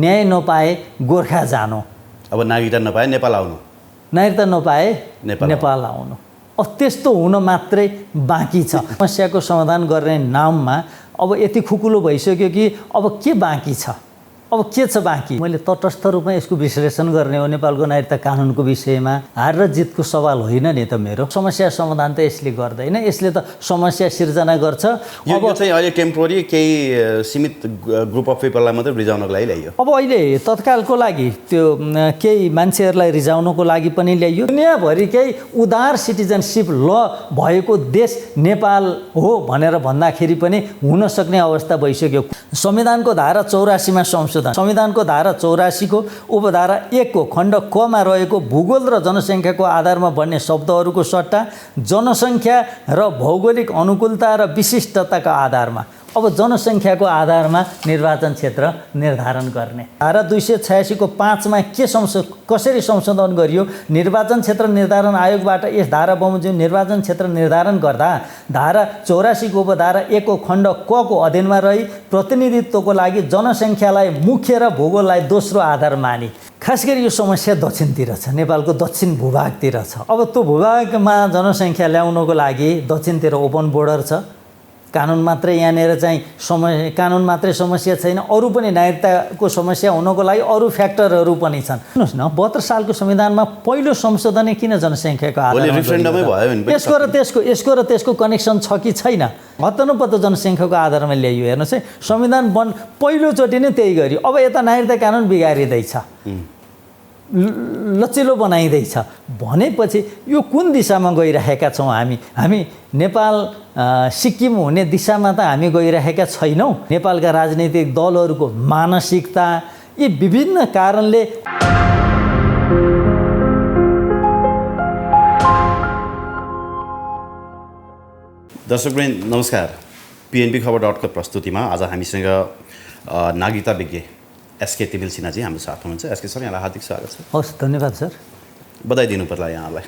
न्याय नपाए गोर्खा जानु, अब नागरिकता नपाए नेपाल आउनु, नागरिकता नपाए नेपाल नेपाल आउनु। अब त्यस्तो हुन मात्रै बाँकी छ। समस्याको समाधान गर्ने नाममा अब यति खुकुलो भइसक्यो कि अब के बाँकी छ, अब के छ बाँकी? मैले तटस्थ रूपमा यसको विश्लेषण गर्ने हो नेपालको नागरिकता कानुनको विषयमा। हार र जितको सवाल होइन नि त मेरो। समस्या समाधान त यसले गर्दैन, यसले त समस्या सिर्जना गर्छ। यो चाहिँ अहिले टेम्पोररी केही सीमित ग्रुप अफ पिपललाई मात्रै रिजाउनको लागि ल्याइयो। अब अहिले तत्कालको लागि त्यो केही मान्छेहरूलाई रिजाउनको लागि पनि ल्याइयो। दुनियाँभरिकै उदार सिटिजनसिप ल भएको देश नेपाल हो भनेर भन्दाखेरि पनि हुन सक्ने अवस्था भइसक्यो। संविधानको धारा 84मा संविधानको धारा 84 को उपधारा 1 को खण्ड क मा रहेको भूगोल र जनसङ्ख्याको आधारमा बन्ने शब्दहरूको सट्टा जनसङ्ख्या र भौगोलिक अनुकूलता र विशिष्टताका आधारमा अब जनसङ्ख्याको आधारमा निर्वाचन क्षेत्र निर्धारण गर्ने। धारा 286 को 5 मा कसरी संशोधन गरियो? निर्वाचन क्षेत्र निर्धारण आयोगबाट यस धारा बमोजिम निर्वाचन क्षेत्र निर्धारण गर्दा धारा 84 को उपधारा 1 को खण्ड क को अधीनमा रही प्रतिनिधित्वको लागि जनसङ्ख्यालाई मुख्य र भूगोललाई दोस्रो आधार मानी। खास गरी यो समस्या दक्षिणतिर छ, नेपालको दक्षिण भूभागतिर छ। अब त्यो भूभागमा जनसङ्ख्या ल्याउनको लागि दक्षिणतिर ओपन बोर्डर छ, कानुन मात्रै यहाँनिर चाहिँ कानुन मात्रै समस्या छैन, अरू पनि नागरिकताको समस्या हुनको लागि अरू फ्याक्टरहरू पनि छन्। सुन्नुहोस् न, 72 सालको संविधानमा पहिलो संशोधन किन जनसङ्ख्याको आधारमा? यसको र त्यसको कनेक्सन छ कि छैन? हतनुपत्तो जनसङ्ख्याको आधारमा ल्याइयो। हेर्नुहोस् है, संविधान पहिलोचोटि नै त्यही गर्यो। अब यता नागरिकता कानुन बिगारिँदैछ, लचिलो बनाइँदैछ भनेपछि यो कुन दिशामा गइरहेका छौँ हामी नेपाल सिक्किम हुने दिशामा त हामी गइरहेका छैनौँ। नेपालका राजनीतिक दलहरूको मानसिकता यी विभिन्न कारणले दर्शकवृन्द नमस्कार। PNB खबर.को प्रस्तुतिमा आज हामीसँग नागरिकता विज्ञ एसके तिमिल सिन्हाजी हाम्रो साथ हुनुहुन्छ। एसके सर, यहाँलाई हार्दिक स्वागत छ। हस्, धन्यवाद सर। बधाई दिनु पर्ला यहाँलाई।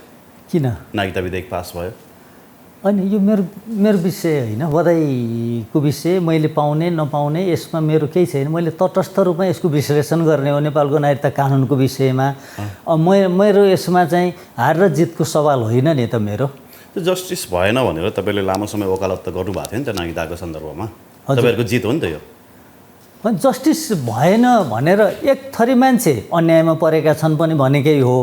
किन? नागरिकता विधेयक पास भयो। अनि यो मेरो विषय होइन, बधाईको विषय। मैले पाउने नपाउने यसमा मेरो केही छैन। मैले तटस्थ रूपमा यसको विश्लेषण गर्ने हो नेपालको नागरिकता कानुनको विषयमा। मेरो यसमा चाहिँ हार र जितको सवाल होइन नि त मेरो। त्यो जस्टिस भएन भनेर तपाईँले लामो समय वकालत त गर्नुभएको थियो नि त नागरिकताको सन्दर्भमा। तपाईँहरूको जित हो नि त यो। जस्टिस भएन भनेर एक थरी मान्छे अन्यायमा परेका छन् पनि भनेकै हो।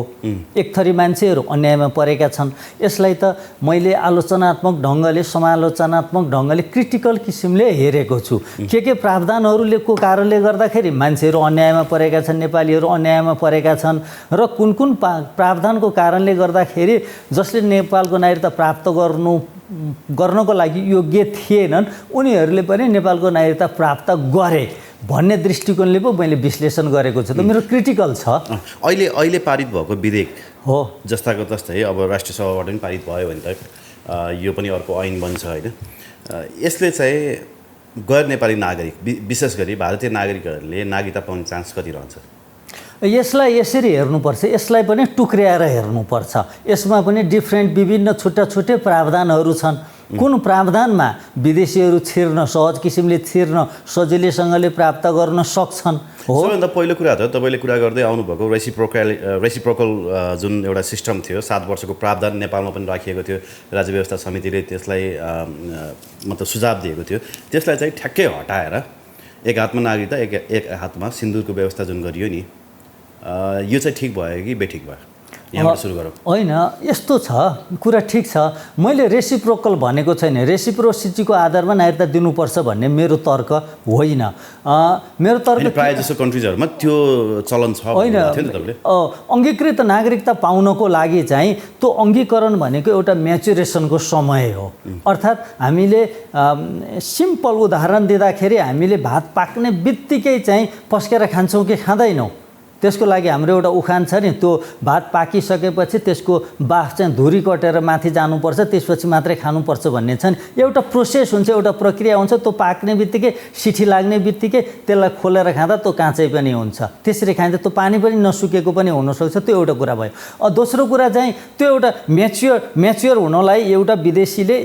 एक थरी मान्छेहरू अन्यायमा परेका छन्। यसलाई त मैले आलोचनात्मक ढङ्गले, समालोचनात्मक ढङ्गले, क्रिटिकल किसिमले हेरेको छु। के प्रावधानहरूले को कारणले गर्दाखेरि मान्छेहरू अन्यायमा परेका छन्, नेपालीहरू अन्यायमा परेका छन् र कुन प्रावधानको कारणले गर्दाखेरि जसले नेपालको नागरिकता प्राप्त गर्नको लागि योग्य थिएनन् उनीहरूले पनि नेपालको नागरिकता प्राप्त गरे भन्ने दृष्टिकोणले पो मैले विश्लेषण गरेको छु। त मेरो क्रिटिकल छ। अहिले पारित भएको विधेयक हो जस्ताको तस्तै अब राष्ट्रिय सभाबाट पनि पारित भयो भने त यो पनि अर्को ऐन बन्छ होइन। यसले चाहिँ गैर नेपाली नागरिक, विशेष गरी भारतीय नागरिकहरूले नागरिकता पाउने चान्स कति रहन्छ? यसलाई यसरी हेर्नुपर्छ, यसलाई पनि टुक्र्याएर हेर्नुपर्छ। यसमा पनि विभिन्न छुट्टै प्रावधानहरू छन्। कुन प्रावधानमा विदेशीहरू छिर्न सहज किसिमले छिर्न सजिलैसँगले प्राप्त गर्न सक्छन् हो। सबैभन्दा पहिलो कुरा त तपाईँले कुरा गर्दै आउनुभएको रेसिप्रोकल जुन एउटा सिस्टम थियो, 7 वर्षको प्रावधान नेपालमा पनि राखिएको थियो। राज्य व्यवस्था समितिले त्यसलाई मतलब सुझाव दिएको थियो। त्यसलाई चाहिँ ठ्याक्कै हटाएर एक हातमा नागरिकता एक हातमा सिन्दुरको व्यवस्था जुन गरियो नि, यो चाहिँ ठिक भयो कि बेठिक भयो? यहाँबाट सुरु गरौँ। होइन, यस्तो छ, कुरा ठिक छ। मैले रेसिप्रोकल भनेको छैन। रेसिप्रोसिटीको आधारमा नागरिकता दिनुपर्छ भन्ने मेरो तर्क होइन। मेरो तर्क प्रायः जस्तो कन्ट्रिजहरूमा त्यो चलन छ होइन। अङ्गीकृत नागरिकता पाउनको लागि चाहिँ त्यो अङ्गीकरण भनेको एउटा म्याचुरेसनको समय हो। अर्थात् हामीले सिम्पल उदाहरण दिँदाखेरि हामीले भात पाक्ने बित्तिकै चाहिँ पस्केर खान्छौँ कि खाँदैनौँ? त्यसको लागि हाम्रो एउटा उखान छ नि, त्यो भात पाकिसकेपछि त्यसको बाफ चाहिँ धुरी कटेर माथि जानुपर्छ, त्यसपछि मात्रै खानुपर्छ भन्ने छ नि। एउटा प्रोसेस हुन्छ, एउटा प्रक्रिया हुन्छ। त्यो पाक्ने बित्तिकै, सिठी लाग्ने बित्तिकै त्यसलाई खोलेर खाँदा त्यो काँचै पनि हुन्छ, त्यसरी खाँदा त्यो पानी पनि नसुकेको पनि हुनसक्छ। त्यो एउटा कुरा भयो। दोस्रो कुरा चाहिँ त्यो एउटा म्याच्योर हुनलाई एउटा विदेशीले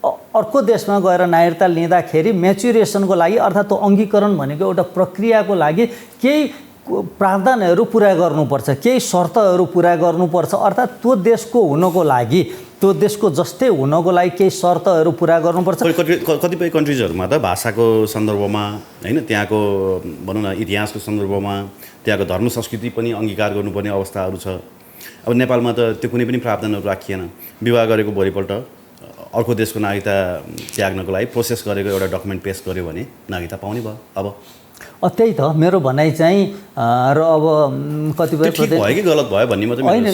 अर्को देशमा गएर नागरिकता लिँदाखेरि म्याचुरेसनको लागि, अर्थात् त्यो अङ्गीकरण भनेको एउटा प्रक्रियाको लागि केही प्रावधानहरू पुरा गर्नुपर्छ, केही शर्तहरू पुरा गर्नुपर्छ। अर्थात् त्यो देशको हुनको लागि, त्यो देशको जस्तै हुनको लागि केही शर्तहरू पुरा गर्नुपर्छ। कतिपय कन्ट्रिजहरूमा त भाषाको सन्दर्भमा होइन, त्यहाँको भनौँ न इतिहासको सन्दर्भमा त्यहाँको धर्म संस्कृति पनि अङ्गीकार गर्नुपर्ने अवस्थाहरू छ। अब नेपालमा त त्यो कुनै पनि प्रावधानहरू राखिएन। विवाह गरेको भोलिपल्ट अर्को देशको नागरिकता त्याग्नको लागि प्रोसेस गरेको एउटा डकुमेन्ट पेस गर्यो भने नागरिकता पाउने भयो। अब त्यही त मेरो भनाइ चाहिँ। र अब कतिपय ठिक भयो कि गलत भयो भन्ने मात्रै होइन,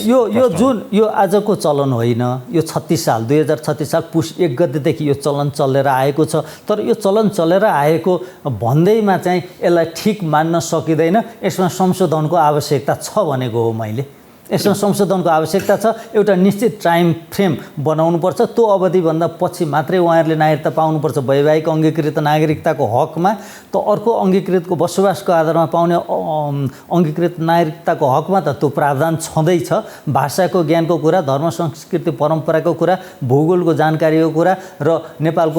यो आजको चलन होइन, यो 2036 साल पुस 1 गतेदेखि यो चलन चलेर आएको छ। तर यो चलन चलेर आएको भन्दैमा चाहिँ यसलाई ठिक मान्न सकिँदैन। यसमा संशोधनको आवश्यकता छ भनेको हो मैले। यसमा संशोधनको आवश्यकता छ। एउटा निश्चित टाइम फ्रेम बनाउनुपर्छ। त्यो अवधिभन्दा पछि मात्रै उहाँहरूले नागरिकता पाउनुपर्छ वैवाहिक अङ्गीकृत नागरिकताको हकमा। त अर्को अङ्गीकृतको बसोबासको आधारमा पाउने अङ्गीकृत नागरिकताको हकमा त त्यो प्रावधान छँदैछ। भाषाको ज्ञानको कुरा, धर्म संस्कृति परम्पराको कुरा, भूगोलको जानकारीको कुरा र नेपालको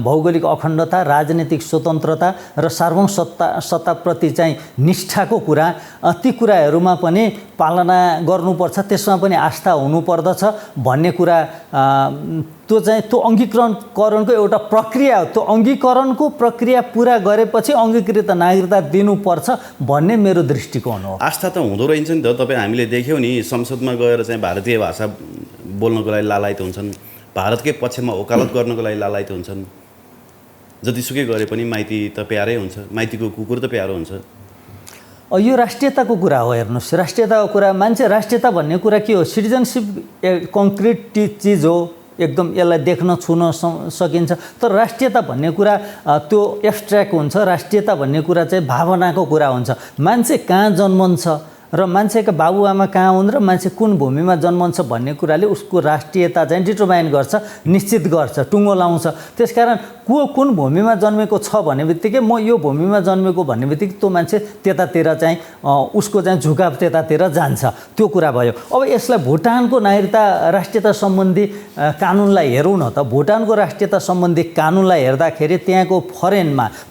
भौगोलिक अखण्डता, राजनीतिक स्वतन्त्रता र सार्वभौम सत्ताप्रति चाहिँ निष्ठाको कुरा, ती कुराहरूमा पनि पालना गर्नुपर्छ। त्यसमा पनि आस्था हुनुपर्दछ भन्ने कुरा त्यो चाहिँ त्यो अङ्गीकरणको एउटा प्रक्रिया हो। त्यो अङ्गीकरणको प्रक्रिया पुरा गरेपछि अङ्गीकृत नागरिकता दिनुपर्छ भन्ने मेरो दृष्टिकोण हो। आस्था त हुँदो रहेछ नि त। तपाईँ हामीले देख्यौँ नि, संसदमा गएर चाहिँ भारतीय भाषा बोल्नको लागि लालायित हुन्छन्, भारतकै पक्षमा वकालत गर्नको लागि लालायित हुन्छन्। जतिसुकै गरे पनि माइती त प्यारै हुन्छ, माइतीको कुकुर त प्यारो हुन्छ। यो राष्ट्रियताको कुरा हो। हेर्नुहोस्, राष्ट्रियताको कुरा, मान्छे राष्ट्रियता भन्ने कुरा के हो? सिटिजनसिप कङ्क्रिट चिज हो, एकदम यसलाई देख्न छुन सकिन्छ। तर राष्ट्रियता भन्ने कुरा त्यो एब्स्ट्र्याक्ट हुन्छ। राष्ट्रियता भन्ने कुरा चाहिँ भावनाको कुरा हुन्छ। मान्छे कहाँ जन्मन्छ र मान्छेका बाबुआमा कहाँ हुन् र मान्छे कुन भूमिमा जन्मन्छ भन्ने कुराले उसको राष्ट्रियता चाहिँ डिटरमाइन गर्छ, निश्चित गर्छ, टुङ्गो लाउँछ। त्यसकारण कुन भूमिमा जन्मेको छ भन्ने बित्तिकै म यो भूमिमा जन्मेको भन्ने बित्तिकै त्यो मान्छे त्यतातिर चाहिँ उसको चाहिँ झुकाव त्यतातिर जान्छ। त्यो कुरा भयो। अब यसलाई भुटानको नागरिकता राष्ट्रियता सम्बन्धी कानुनलाई हेरौँ न त। भुटानको राष्ट्रियता सम्बन्धी कानुनलाई हेर्दाखेरि त्यहाँको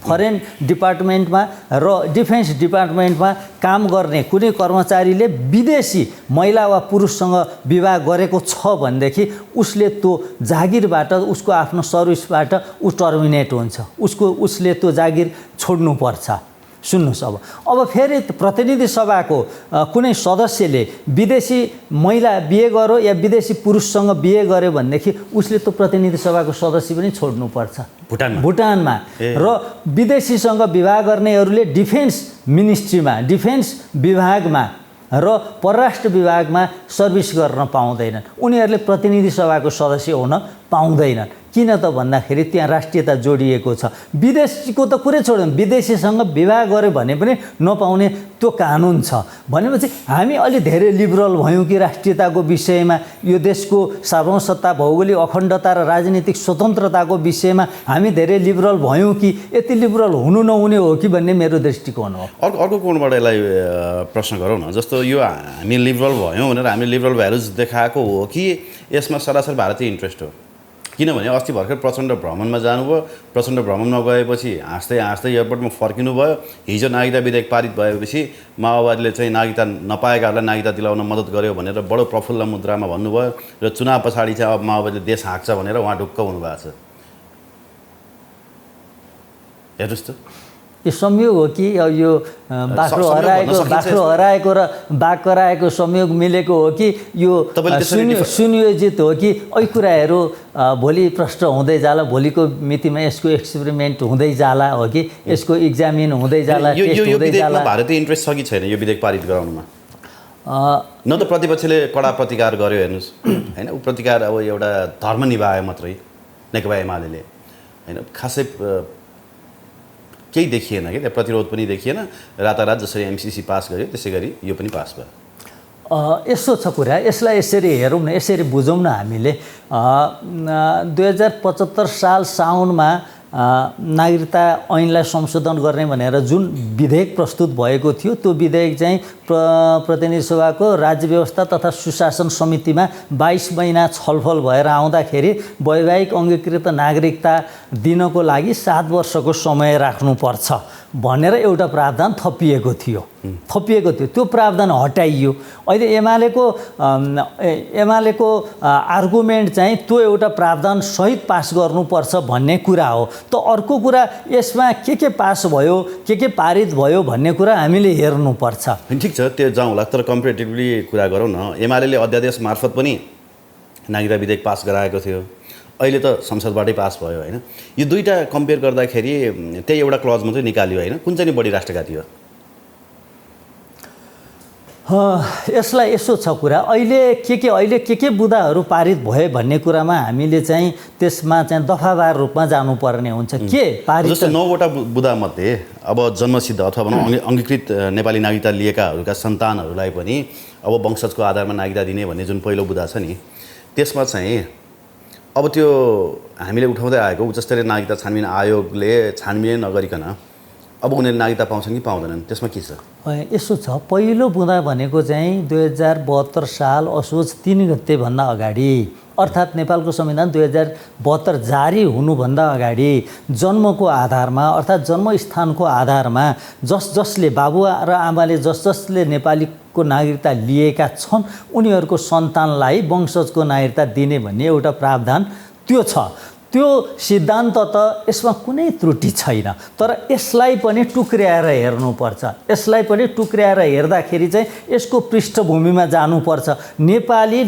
फरेन डिपार्टमेन्टमा र डिफेन्स डिपार्टमेन्टमा काम गर्ने कुनै कर्मचारीले विदेशी महिला वा पुरुषसँग विवाह गरेको छ भनेदेखि उसले त्यो जागिरबाट, उसको आफ्नो सर्भिसबाट ऊ टर्मिनेट हुन्छ। उसले त्यो जागिर छोड्नुपर्छ। सुन्नुहोस्, अब फेरि प्रतिनिधि सभाको कुनै सदस्यले विदेशी महिला बिहे गर्यो या विदेशी पुरुषसँग बिहे गर्यो भनेदेखि उसले त्यो प्रतिनिधि सभाको सदस्य पनि छोड्नुपर्छ भुटानमा। र विदेशीसँग विवाह गर्नेहरूले डिफेन्स मिनिस्ट्रीमा, डिफेन्स विभागमा र परराष्ट्र विभागमा सर्भिस गर्न पाउँदैनन्। उनीहरूले प्रतिनिधि सभाको सदस्य हुन पाउँदैनन्। किन त भन्दाखेरि त्यहाँ राष्ट्रियता जोडिएको छ। विदेशीको त कुरै छोड्यौँ, विदेशीसँग विवाह गर्यो भने पनि नपाउने त्यो कानुन छ। भनेपछि हामी अलि धेरै लिबरल भयौँ कि राष्ट्रियताको विषयमा, यो देशको सार्वभौमसत्ता, भौगोलिक अखण्डता र राजनीतिक स्वतन्त्रताको विषयमा हामी धेरै लिबरल भयौँ कि यति लिबरल हुनु नहुने हो कि भन्ने मेरो दृष्टिकोण हो। अर्को कोणबाट यसलाई प्रश्न गरौँ न। जस्तो यो हामी लिबरल भयौँ भनेर हामीले लिबरल भ्यालुज देखाएको हो कि यसमा सरासर भारतीय इन्ट्रेस्ट हो? किनभने अस्ति भर्खर प्रचण्ड भ्रमणमा जानुभयो। प्रचण्ड भ्रमणमा गएपछि हाँस्दै एयरपोर्टमा फर्किनु भयो। हिजो नागरिकता विधेयक पारित भएपछि माओवादीले चाहिँ नागरिकता नपाएकाहरूलाई नागरिकता दिलाउन मद्दत गर्यो भनेर बडो प्रफुल्ल मुद्रामा भन्नुभयो। र चुनाव पछाडि चाहिँ अब माओवादीले देश हाँक्छ भनेर उहाँ ढुक्क हुनुभएको छ। हेर्नुहोस् त, यो संयोग हो कि यो बाख्रो हराएको र बाघ कराएको संयोग मिलेको हो कि यो सुनियोजित हो कि यी कुराहरू भोलि प्रश्न हुँदै जाला, भोलिको मितिमा यसको एक्सपेरिमेन्ट हुँदै जाला हो कि यसको इक्जामिन हुँदै जाला, टेस्ट हुँदै जाला। भारतीय इन्ट्रेस्ट छ कि छैन यो विधेयक पारित गराउनुमा? न त प्रतिपक्षले कडा प्रतिकार गर्यो हेर्नुहोस् होइन, ऊ प्रतिकार अब एउटा धर्म निभायो मात्रै नेकपा एमाले होइन, खासै केही देखिएन कि त्यहाँ प्रतिरोध पनि देखिएन। रातारात जसरी एमसिसी पास गर्यो त्यसै गरी यो पनि पास भयो। यस्तो छ कुरा, यसलाई यसरी हेरौँ न, यसरी बुझौँ न। हामीले 2075 साल साउनमा नागरिकता ऐनलाई संशोधन गर्ने भनेर जुन विधेयक प्रस्तुत भएको थियो, त्यो विधेयक चाहिँ प्रतिनिधि सभाको राज्य व्यवस्था तथा सुशासन समितिमा 22 महिना छलफल भएर आउँदाखेरि वैवाहिक अङ्गीकृत नागरिकता दिनको लागि 7 वर्षको समय राख्नुपर्छ भनेर एउटा प्रावधान थपिएको थियो त्यो प्रावधान हटाइयो। अहिले एमालेको आर्गुमेन्ट चाहिँ त्यो एउटा प्रावधान सहित पास गर्नुपर्छ भन्ने कुरा हो। त अर्को कुरा यसमा के पास भयो के पारित भयो भन्ने कुरा हामीले हेर्नुपर्छ। ठिक छ, त्यो जाउँला, तर कम्पेरिटिभली कुरा गरौँ न। एमाले अध्यादेश मार्फत पनि नागरिकता विधेयक पास गराएको थियो, अहिले त संसदबाटै पास भयो होइन। यो दुईवटा कम्पेयर गर्दाखेरि त्यही एउटा क्लज मात्रै निकाल्यो होइन, कुन चाहिँ बढी राष्ट्रघाती हो? यसलाई यसो छ कुरा, अहिले के बुदाहरू पारित भयो भन्ने कुरामा हामीले चाहिँ त्यसमा चाहिँ दफावार रूपमा जानुपर्ने हुन्छ। के पारित जस्तो 9वटा बुदामध्ये अब जन्मसिद्ध अथवा भनौँ अङ्गीकृत नेपाली नागरिकता लिएकाहरूका सन्तानहरूलाई पनि अब वंशजको आधारमा नागरिकता दिने भन्ने जुन पहिलो बुदा छ नि, त्यसमा चाहिँ अब त्यो हामीले उठाउँदै आएको उच्चस्तरीय नागरिकता छानबिन आयोगले छानबिन नगरिकन अब उनीहरूले नागरिकता पाउँछन् कि पाउँदैनन्, त्यसमा के छ? यसो छ, पहिलो बुँदा भनेको चाहिँ 2072 साल असोज 3 गतेभन्दा अगाडि, अर्थात् नेपालको संविधान 2072 जारी हुनुभन्दा अगाडि जन्मको आधारमा अर्थात् जन्मस्थानको आधारमा जसले बाबुआ र आमाले जसले नेपालीको नागरिकता लिएका छन् उनीहरूको सन्तानलाई वंशजको नागरिकता दिने भन्ने एउटा प्रावधान त्यो छ। त्यो सिद्धान्त त यसमा कुनै त्रुटि छैन, तर यसलाई पनि टुक्र्याएर हेर्नुपर्छ। यसलाई पनि टुक्र्याएर हेर्दाखेरि चाहिँ यसको पृष्ठभूमिमा जानुपर्छ। नेपाली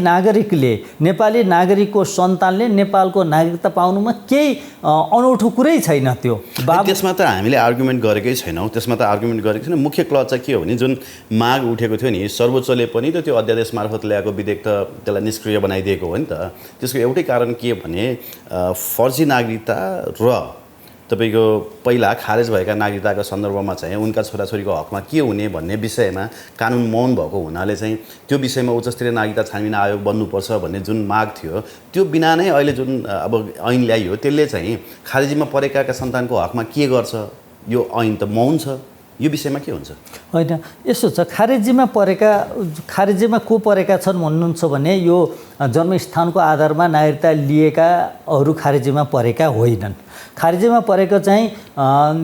नागरिकको सन्तानले नेपालको नागरिकता पाउनुमा केही अनौठो कुरै छैन। त्यो त्यसमा त हामीले आर्गुमेन्ट गरेकै छैनौँ, मुख्य क्लज चाहिँ के हो भने जुन माग उठेको थियो नि, सर्वोच्चले पनि त त्यो अध्यादेश मार्फत ल्याएको विधेयक त त्यसलाई निष्क्रिय बनाइदिएको हो नि त। त्यसको एउटै कारण के भने फर्जी नागरिकता र तपाईँको पहिला खारेज भएका नागरिकताका सन्दर्भमा चाहिँ उनका छोराछोरीको हकमा के हुने भन्ने विषयमा कानुन मौन भएको हुनाले चाहिँ त्यो विषयमा उच्चस्तरीय नागरिकता छानबिन आयोग बन्नुपर्छ भन्ने जुन माग थियो त्यो बिना नै अहिले जुन अब ऐन ल्याइयो त्यसले चाहिँ खारेजीमा परेकाका सन्तानको हकमा के गर्छ, यो ऐन त मौन छ। यो विषयमा के हुन्छ? होइन, यसो छ, खारेजीमा को परेका छन् भन्नुहुन्छ भने यो जन्मस्थानको आधारमा नागरिकता लिएकाहरू खारेजीमा परेका होइनन्। खारेजीमा परेको चाहिँ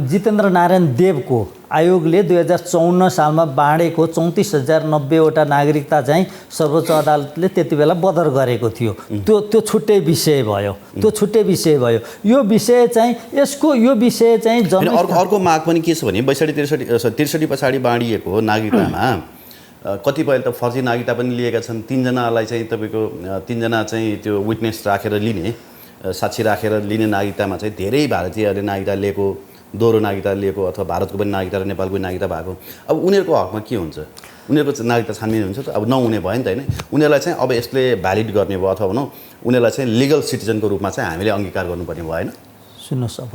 जितेन्द्र नारायण देवको आयोगले 2054 सालमा बाँडेको 34,090वटा नागरिकता चाहिँ सर्वोच्च अदालतले त्यति बेला बदर गरेको थियो। त्यो छुट्टै विषय भयो। यो विषय चाहिँ अर्को माग पनि के छ भने 62-63 पछाडि बाँडिएको नागरिकतामा कतिपय त फर्जी नागरिकता पनि लिएका छन्। 3 जनालाई चाहिँ तपाईँको 3 जना चाहिँ त्यो विटनेस राखेर लिने, साक्षी राखेर लिने नागरिकतामा चाहिँ धेरै भारतीयहरूले नागरिकता लिएको, दोहोरो नागरिकता लिएको अथवा भारतको पनि नागरिकता र नेपालको नागरिकता भएको। अब उनीहरूको हकमा के हुन्छ? उनीहरूको नागरिकता छानबिन हुन्छ त? अब नहुने भयो नि त होइन। उनीहरूलाई चाहिँ अब यसले भ्यालिड गर्ने भयो अथवा भनौँ उनीहरूलाई चाहिँ लिगल सिटिजनको रूपमा चाहिँ हामीले अङ्गीकार गर्नुपर्ने भएन? सुन्नुहोस्, अब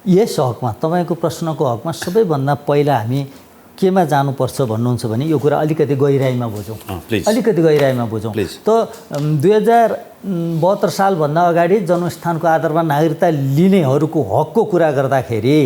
यस हकमा तपाईँको प्रश्नको हकमा सबैभन्दा पहिला हामी केमा जानुपर्छ भन्नुहुन्छ भने यो कुरा अलिकति गहिराइमा बुझौँ। त 2072 सालभन्दा अगाडि जन्मस्थानको आधारमा नागरिकता लिनेहरूको हकको कुरा गर्दाखेरि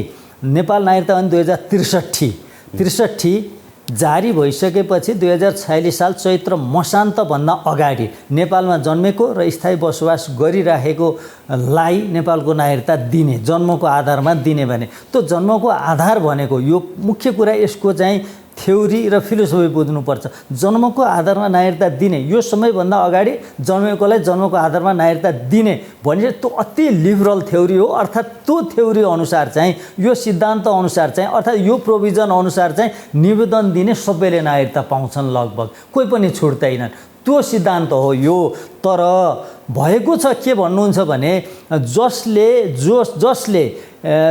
नेपाल नागरिकता ऐन 2063 जारी भइसकेपछि 2046 साल चैत्र मसान्तभन्दा अगाडि नेपालमा जन्मेको र स्थायी बसोबास गरिराखेकोलाई नेपालको नागरिकता दिने, जन्मको आधारमा दिने भने त्यो जन्मको आधार भनेको यो मुख्य कुरा, यसको चाहिँ थ्योरी र फिलोसफी बुझ्नुपर्छ। जन्मको आधारमा नागरिकता दिने, यो समयभन्दा अगाडि जन्मेकोलाई जन्मको आधारमा नागरिकता दिने भने त्यो अति लिबरल थ्योरी हो। अर्थात् त्यो थ्योरी अनुसार चाहिँ यो सिद्धान्त अनुसार चाहिँ अर्थात् यो प्रोभिजन अनुसार चाहिँ निवेदन दिने सबैले नागरिकता पाउँछन्, लगभग कोही पनि छुट्दैनन्। त्यो सिद्धान्त हो यो। तर भएको छ के भन्नुहुन्छ भने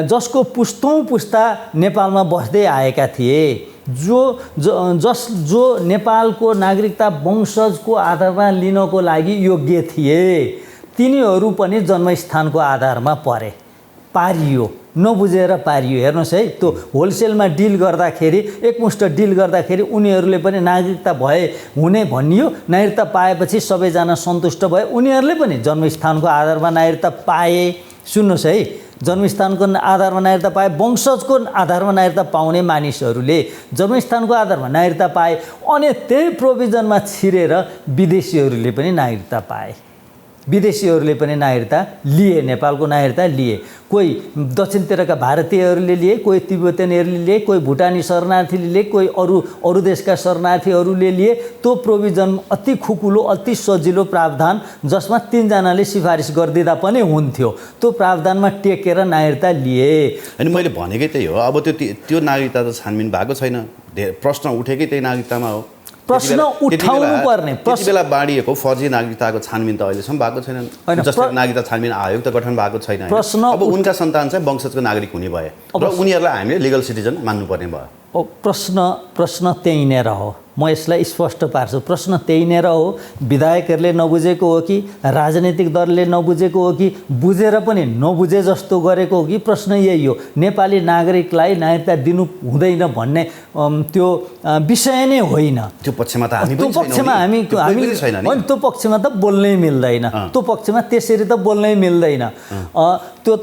जसको पुस्तौँ पुस्ता नेपालमा बस्दै आएका थिए, जो नेपालको नागरिकता वंशजको आधारमा लिनको लागि योग्य थिए, तिनीहरू पनि जन्मस्थानको आधारमा पारियो, नबुझेर पारियो। हेर्नुहोस् है, त्यो होलसेलमा डिल गर्दाखेरि, एकमुष्ट डिल गर्दाखेरि उनीहरूले पनि नागरिकता हुने भनियो। नागरिकता पाएपछि सबैजना सन्तुष्ट भए, उनीहरूले पनि जन्मस्थानको आधारमा नागरिकता पाए। सुन्नुहोस् है, जन्मस्थानको आधारमा नागरिकता पाए, वंशजको आधारमा नागरिकता पाउने मानिसहरूले जन्मस्थानको आधारमा नागरिकता पाए, अनि त्यही प्रोभिजनमा छिरेर विदेशीहरूले पनि नागरिकता पाए। विदेशीहरूले पनि नागरिकता लिए, नेपालको नागरिकता लिए। कोही दक्षिणतिरका भारतीयहरूले लिए, कोही तिब्बतियनहरूले लिए, कोही भुटानी शरणार्थीले लिए, कोही अरू देशका शरणार्थीहरूले लिए। त्यो प्रोभिजन अति खुकुलो, अति सजिलो प्रावधान जसमा 3 जनाले सिफारिस गरिदिँदा पनि हुन्थ्यो। त्यो प्रावधानमा टेकेर नागरिकता लिए। अनि मैले भनेकै त्यही हो। अब त्यो नागरिकता त छानबिन भएको छैन। प्रश्न उठेकै त्यही नागरिकतामा हो। प्रश्न उठाउनु पर्ने त्यति बेला बाँडिएको फर्जी नागरिकताको छानबिन त अहिलेसम्म भएको छैन। जस्तै नागरिकता छानबिन आयोग त गठन भएको छैन। अब उनका सन्तान चाहिँ वंशजको नागरिक हुने भए र उनीहरूलाई हामीले लिगल सिटिजन मान्नुपर्ने भयो। प्रश्न त्यही नै हो। म यसलाई स्पष्ट पार्छु। प्रश्न त्यही नै हो। विधायकहरूले नबुझेको हो कि राजनीतिक दलले नबुझेको हो कि बुझेर पनि नबुझे जस्तो गरेको हो कि प्रश्न यही हो। नेपाली नागरिकलाई नागरिकता दिनु हुँदैन भन्ने त्यो विषय नै होइन। त्यो पक्षमा त हामी त्यो पक्षमा होइन, त्यो पक्षमा त बोल्नै मिल्दैन। त्यो पक्षमा त्यसरी त बोल्नै मिल्दैन। त्यो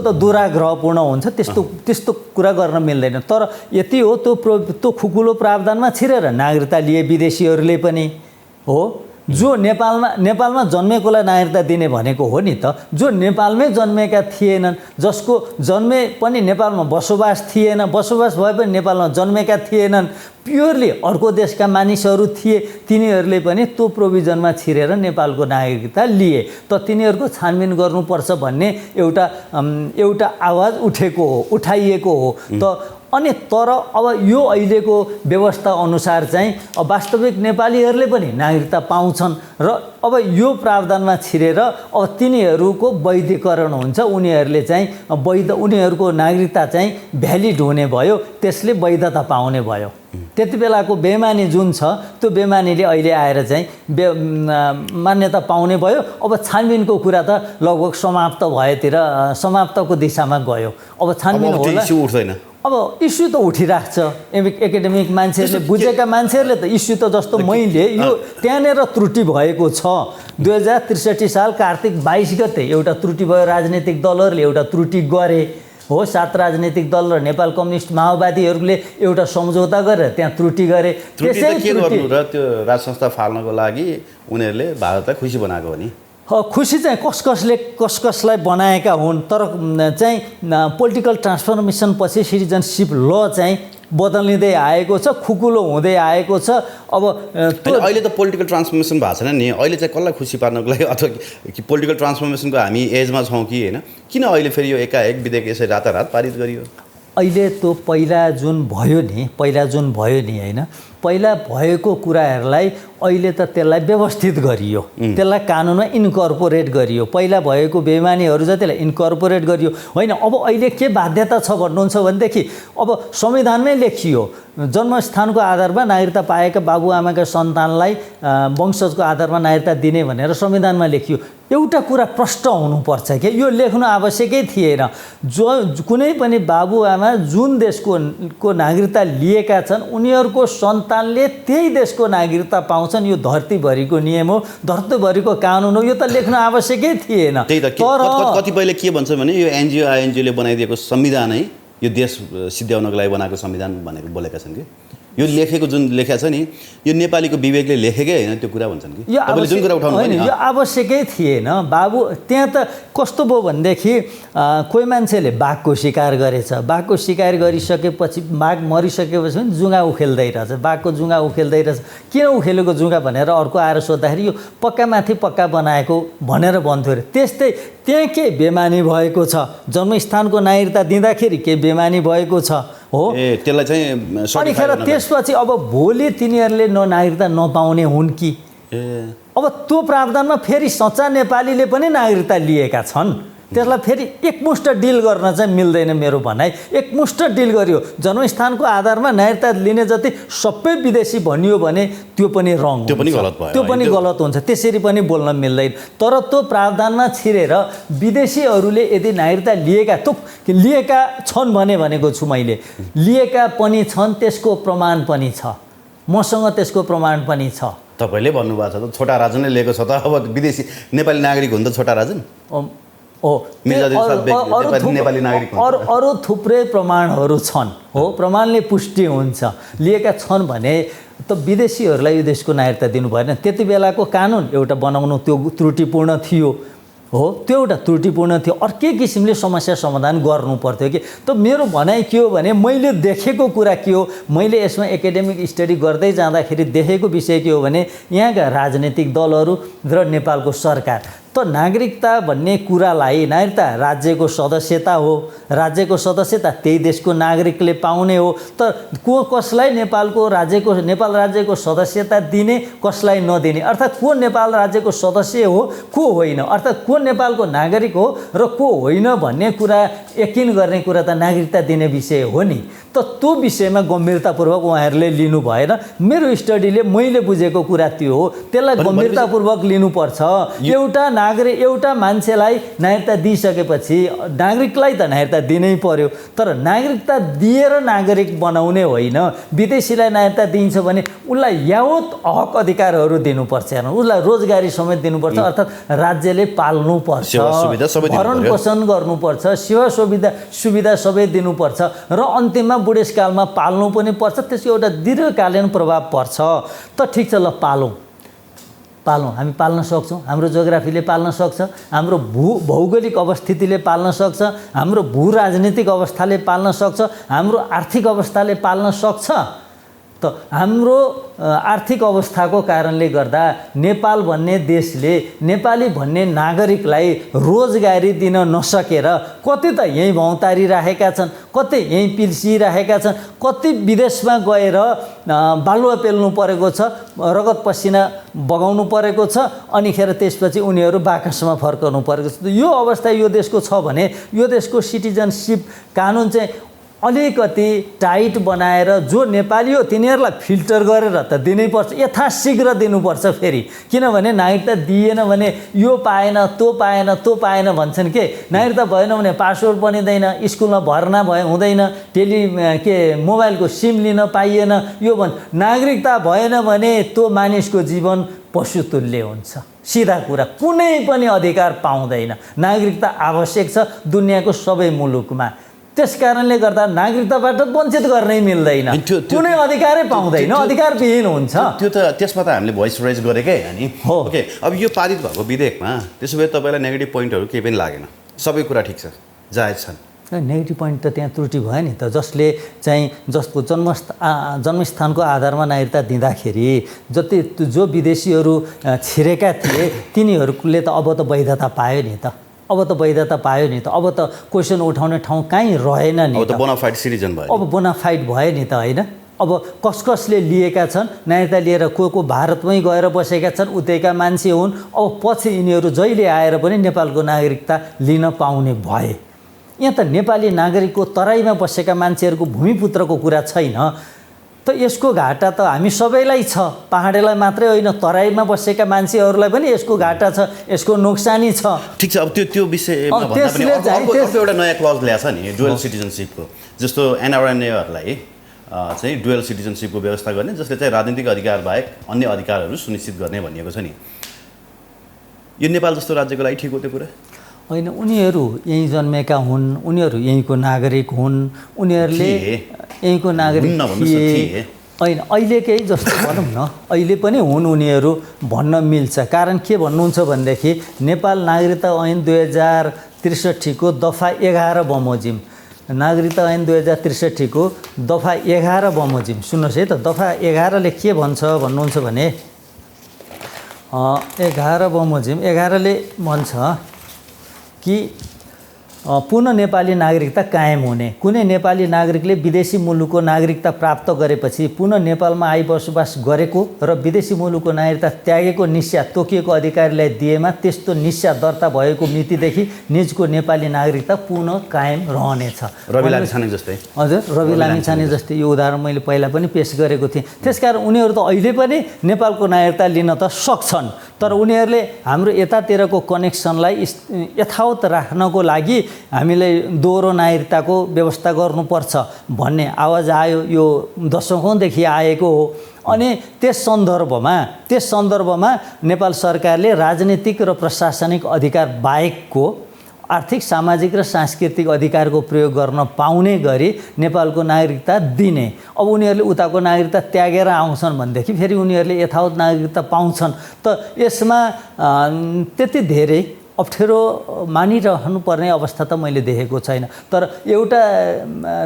त दुराग्रहपूर्ण हुन्छ। त्यस्तो कुरा गर्न मिल्दैन। तर यति हो, त्यो खुकुलो प्रावधानमा छिरेर नागरिकता लिए विदेशीहरूले पनि हो। जो नेपालमा जन्मेकोलाई नागरिकता दिने भनेको हो नि त। जो नेपालमै जन्मेका थिएनन्, जसको जन्मे पनि नेपालमा बसोबास थिएन, बसोबास भए पनि नेपालमा जन्मेका थिएनन्, प्योरली अर्को देशका मानिसहरू थिए, तिनीहरूले पनि त्यो प्रोभिजनमा छिरेर नेपालको नागरिकता लिए। त तिनीहरूको छानबिन गर्नुपर्छ भन्ने एउटा आवाज उठाइएको हो। अनि तर अब यो अहिलेको व्यवस्था अनुसार चाहिँ वास्तविक नेपालीहरूले पनि नागरिकता पाउँछन् र अब यो प्रावधानमा छिरेर अब तिनीहरूको वैधीकरण हुन्छ। उनीहरूले चाहिँ उनीहरूको नागरिकता चाहिँ भ्यालिड हुने भयो, त्यसले वैधता पाउने भयो। त्यति बेलाको बेमानी जुन छ त्यो बेमानीले अहिले आएर चाहिँ मान्यता पाउने भयो। अब छानबिनको कुरा त लगभग समाप्तको दिशामा गयो। अब छानबिन होला, अब इस्यु त उठिरहेको छ। एकाडेमिक मान्छेहरूले बुझेका मान्छेहरूले त इस्यु त जस्तो मैले यो त्यहाँनिर त्रुटि भएको छ। 2063 साल कार्तिक 22 गते एउटा त्रुटि भयो। राजनीतिक दलहरूले एउटा त्रुटि गरे हो। 7 राजनीतिक दल र नेपाल कम्युनिस्ट माओवादीहरूले एउटा सम्झौता गरेर त्यहाँ त्रुटि गरे। त्यसै के गर्नु र त्यो राज संस्था फाल्नको लागि उनीहरूले भारतलाई खुसी बनाएको हो नि। खुसी चाहिँ कसलाई बनाएका हुन्। तर चाहिँ पोलिटिकल ट्रान्सफर्मेसन पछि सिटिजनसिप ल चाहिँ बदलिँदै आएको छ, खुकुलो हुँदै आएको छ। अब अहिले त पोलिटिकल ट्रान्सफर्मेसन भएको छैन नि। अहिले चाहिँ कसलाई खुसी पार्नको लागि अथवा कि पोलिटिकल ट्रान्सफर्मेसनको हामी एजमा छौँ कि होइन, किन अहिले फेरि यो एकाएक विधेयक यसरी रातारात पारित गरियो? अहिले त्यो पहिला जुन भयो नि होइन, पहिला भएको कुराहरूलाई अहिले त त्यसलाई व्यवस्थित गरियो, त्यसलाई कानुनमा इन्कर्पोरेट गरियो। पहिला भएको बेमानीहरू जतिलाई इन्कर्पोरेट गरियो होइन। अब अहिले के बाध्यता छ भन्नुहुन्छ भनेदेखि अब संविधानमै लेखियो जन्मस्थानको आधारमा नागरिकता पाएका बाबुआमाका सन्तानलाई वंशजको आधारमा नागरिकता दिने भनेर संविधानमा लेखियो। एउटा कुरा प्रष्ट हुनुपर्छ कि यो लेख्नु आवश्यकै थिएन। कुनै पनि बाबुआमा जुन देशको नागरिकता लिएका छन् उनीहरूको सन्तानले त्यही देशको नागरिकता पाउँछन्। यो धरतीभरिको नियम हो, धरतीभरिको कानुन हो। यो त लेख्नु आवश्यकै थिएन। तर कतिपयले के भन्छ भने यो एनजिओ आइएनजिओले बनाइदिएको संविधानै यो देश सिद्ध्याउनको लागि बनाएको संविधान भनेर बोलेका छन् कि यो लेखेको जुन लेखा छ नि यो नेपालीको विवेकले लेखेकै होइन त्यो कुरा भन्छन् कि तपाईँले जुन कुरा उठाउनु होइन यो आवश्यकै थिएन। बाबु त्यहाँ त कस्तो भयो भनेदेखि कोही मान्छेले बाघको शिकार गरेछ, बाघको शिकार गरिसकेपछि बाघ मरिसकेपछि पनि जुङ्गा उखेल्दै रहेछ, बाघको जुङ्गा उखेल्दै रहेछ। किन उखेलेको जुङ्गा भनेर अर्को आएर सोद्धाखेरि यो पक्कामाथि पक्का बनाएको भनेर भन्थ्यो अरे। त्यस्तै त्यहाँ के बेमानी भएको छ, जन्मस्थानको नागरिकता दिँदाखेरि के बेमानी भएको छ हो। त्यसलाई चाहिँ अनिखेर त्यसपछि अब भोलि तिनीहरूले नागरिकता नपाउने हुन् कि अब त्यो प्रावधानमा फेरि सच्चा नेपालीले पनि नागरिकता लिएका छन्। त्यसलाई फेरि एकमुष्ट डिल गर्न चाहिँ मिल्दैन मेरो भनाइ। एकमुष्ट डिल गरियो जन्मस्थानको आधारमा नागरिकता लिने जति सबै विदेशी भनियो भने त्यो पनि रङ, त्यो पनि गलत भयो, त्यो पनि गलत हुन्छ। त्यसरी पनि बोल्न मिल्दैन। तर त्यो प्रावधानमा छिरेर विदेशीहरूले यदि नागरिकता लिएका छन् भनेको छु मैले, लिएका पनि छन्, त्यसको प्रमाण पनि छ, मसँग त्यसको प्रमाण पनि छ। तपाईँले भन्नुभएको छ त छोटा राजनले लिएको छ त। अब विदेशी नेपाली नागरिक हुन् त छोटा राजन अरू थुप्रै प्रमाणहरू छन् हो, प्रमाणले पुष्टि हुन्छ। लिएका छन् भने त विदेशीहरूलाई यो देशको नागरिकता दिनु भएन। त्यति बेलाको कानुन एउटा बनाउनु त्यो त्रुटिपूर्ण थियो हो, त्यो एउटा त्रुटिपूर्ण थियो। अर्कै किसिमले समस्या समाधान गर्नु पर्थ्यो कि। त मेरो भनाइ के हो भने मैले देखेको कुरा के हो, मैले यसमा एकाडेमिक स्टडी गर्दै जाँदाखेरि देखेको विषय के हो भने यहाँका राजनीतिक दलहरू र नेपालको सरकार त नागरिकता भन्ने कुरालाई, नागरिकता राज्यको सदस्यता हो, राज्यको सदस्यता त्यही देशको नागरिकले पाउने हो। त कसलाई नेपाल राज्यको सदस्यता दिने, कसलाई नदिने, अर्थात् को नेपाल राज्यको सदस्य हो को होइन, अर्थात् को नेपालको नागरिक हो र को होइन भन्ने कुरा यकिन गर्ने कुरा त नागरिकता दिने विषय हो नि। त त्यो विषयमा गम्भीरतापूर्वक उहाँहरूले लिनु भएन। मेरो स्टडीले मैले बुझेको कुरा त्यो हो, त्यसलाई गम्भीरतापूर्वक लिनुपर्छ। एउटा मान्छेलाई नागरिकता दिइसकेपछि नागरिकलाई त नागरिकता दिनै पर्यो, तर नागरिकता दिएर नागरिक बनाउने होइन। विदेशीलाई नागरिकता दिइन्छ भने उसलाई यावत हक अधिकारहरू दिनुपर्छ, उसलाई रोजगारी समेत दिनुपर्छ, अर्थात् राज्यले पाल्नुपर्छ, भरण पोषण गर्नुपर्छ, सेवा सुविधा सबै दिनुपर्छ र अन्तिममा बुढेसकालमा पाल्नु पनि पर्छ। त्यसको एउटा दीर्घकालीन प्रभाव पर्छ। त ठिक छ, ल पालौँ, हामी पाल्न सक्छौँ, हाम्रो जोग्राफीले पाल्न सक्छ, हाम्रो भौगोलिक अवस्थितिले पाल्न सक्छ, हाम्रो भू राजनीतिक अवस्थाले पाल्न सक्छ, हाम्रो आर्थिक अवस्थाले पाल्न सक्छ। त हाम्रो आर्थिक अवस्थाको कारणले गर्दा नेपाल भन्ने देशले नेपाली भन्ने नागरिकलाई रोजगारी दिन नसकेर कति त यहीँ भौँतारिरहेका छन्, कति यहीँ पिल्सिरहेका छन्, कति विदेशमा गएर बालुवा पेल्नु परेको छ, रगत पसिना बगाउनु परेको छ, अनिखेर त्यसपछि उनीहरू बाकसमा फर्कनु परेको छ। यो अवस्था यो देशको छ भने यो देशको सिटिजनसिप कानुन चाहिँ अलिकति टाइट बनाएर जो नेपाली हो तिनीहरूलाई फिल्टर गरेर त दिनैपर्छ, यथाशीघ्र दिनुपर्छ। फेरि किनभने नागरिकता दिएन भने यो पाएन त्यो पाएन भन्छन् के, नागरिकता भएन भने पासपोर्ट बनिँदैन, स्कुलमा भर्ना हुँदैन, मोबाइलको सिम लिन पाइएन, यो नागरिकता भएन भने त्यो मानिसको जीवन पशुतुल्य हुन्छ। सिधा कुरा, कुनै पनि अधिकार पाउँदैन। नागरिकता आवश्यक छ दुनियाँको सबै मुलुकमा। त्यस कारणले गर्दा नागरिकताबाट वञ्चित गर्नै मिल्दैन, कुनै अधिकारै पाउँदैन, अधिकारविहीन हुन्छ। त्यसमा त हामीले भोइस रेज गरेकै अनि हो। ओके, अब यो पारित भएको विधेयकमा त्यसो भए तपाईँलाई नेगेटिभ पोइन्टहरू केही पनि लागेन, सबै कुरा ठिक छ, जायज छन्? नेगेटिभ पोइन्ट त त्यहाँ त्रुटि भयो नि त। जसको जन्मस्थानको आधारमा नागरिकता दिँदाखेरि जो विदेशीहरू छिरेका थिए तिनीहरूले त अब त वैधता पायो नि त, अब त क्वेसन उठाउने ठाउँ कहीँ रहेन नि, अब त बोनाफाइड सिटिजन भयो, अब बोनाफाइड भयो नि त, होइन? अब कसले लिएका छन् नागरिकता लिएर, को भारतमै गएर बसेका छन् उतैका मान्छे हुन्, अब पछि यिनीहरू जहिले आएर पनि नेपालको नागरिकता लिन पाउने भए। यहाँ त नेपाली नागरिकको तराईमा बसेका मान्छेहरूको भूमिपुत्रको कुरा छैन। त यसको घाटा त हामी सबैलाई छ, पहाडेलाई मात्रै होइन, तराईमा बसेका मान्छेहरूलाई पनि यसको घाटा छ, यसको नोक्सानी छ। ठिक छ, अब त्यो विषयमा भन्दा पनि एउटा नयाँ क्लज ल्याएको छ नि डुअल सिटिजनसिपको, जस्तो एनआरएनएहरूलाई चाहिँ डुअल सिटिजनसिपको व्यवस्था गर्ने, जसले चाहिँ राजनीतिक अधिकार बाहेक अन्य अधिकारहरू सुनिश्चित गर्ने भनिएको छ नि। यो नेपाल जस्तो राज्यको लागि ठिक हो त्यो कुरा? होइन, उनीहरू यहीँ जन्मेका हुन्, उनीहरू यहीँको नागरिक हुन्, उनीहरूले यहीँको नागरिक थिए। होइन, अहिलेकै जस्तो भनौँ न, अहिले पनि हुन् उनीहरू भन्न मिल्छ। कारण के भन्नुहुन्छ भनेदेखि नेपाल नागरिकता ऐन 2063 को दफा 11 बमोजिम, नागरिकता ऐन 2063 को दफा 11 बमोजिम, सुन्नुहोस् है त, दफा 11 ले के भन्छ भन्नुहुन्छ भने 11 बमोजिम 11 ले भन्छ कि पुनः नेपाली नागरिकता कायम हुने, कुनै नेपाली नागरिकले विदेशी मुलुकको नागरिकता प्राप्त गरेपछि पुनः नेपालमा आई बसोबास गरेको र विदेशी मुलुकको नागरिकता त्यागेको निस्या तोकिएको अधिकारीलाई दिएमा त्यस्तो निस्या दर्ता भएको मितिदेखि निजको नेपाली नागरिकता पुनः कायम रहनेछ। रवि लामिछाने जस्तै, हजुर, रवि लामिछाने जस्तै यो उदाहरण मैले पहिला पनि पेश गरेको थिएँ। त्यसकारण उनीहरू त अहिले पनि नेपालको नागरिकता लिन त सक्छन्, तर उनीहरूले हाम्रो यतातिरको कनेक्सनलाई यथावत राख्नको लागि हामीलाई दोहोरो नागरिकताको व्यवस्था गर्नुपर्छ भन्ने आवाज आयो, यो दशकौँदेखि आएको हो। अनि त्यस सन्दर्भमा नेपाल सरकारले राजनीतिक र प्रशासनिक अधिकार बाहेकको आर्थिक सामाजिक र सांस्कृतिक अधिकारको प्रयोग गर्न पाउने गरी नेपालको नागरिकता दिने। अब उनीहरूले उताको नागरिकता त्यागेर आउँछन् भनेदेखि फेरि उनीहरूले यथावत नागरिकता पाउँछन्। त यसमा त्यति धेरै अप्ठ्यारो मानिरहनुपर्ने अवस्था त मैले देखेको छैन। तर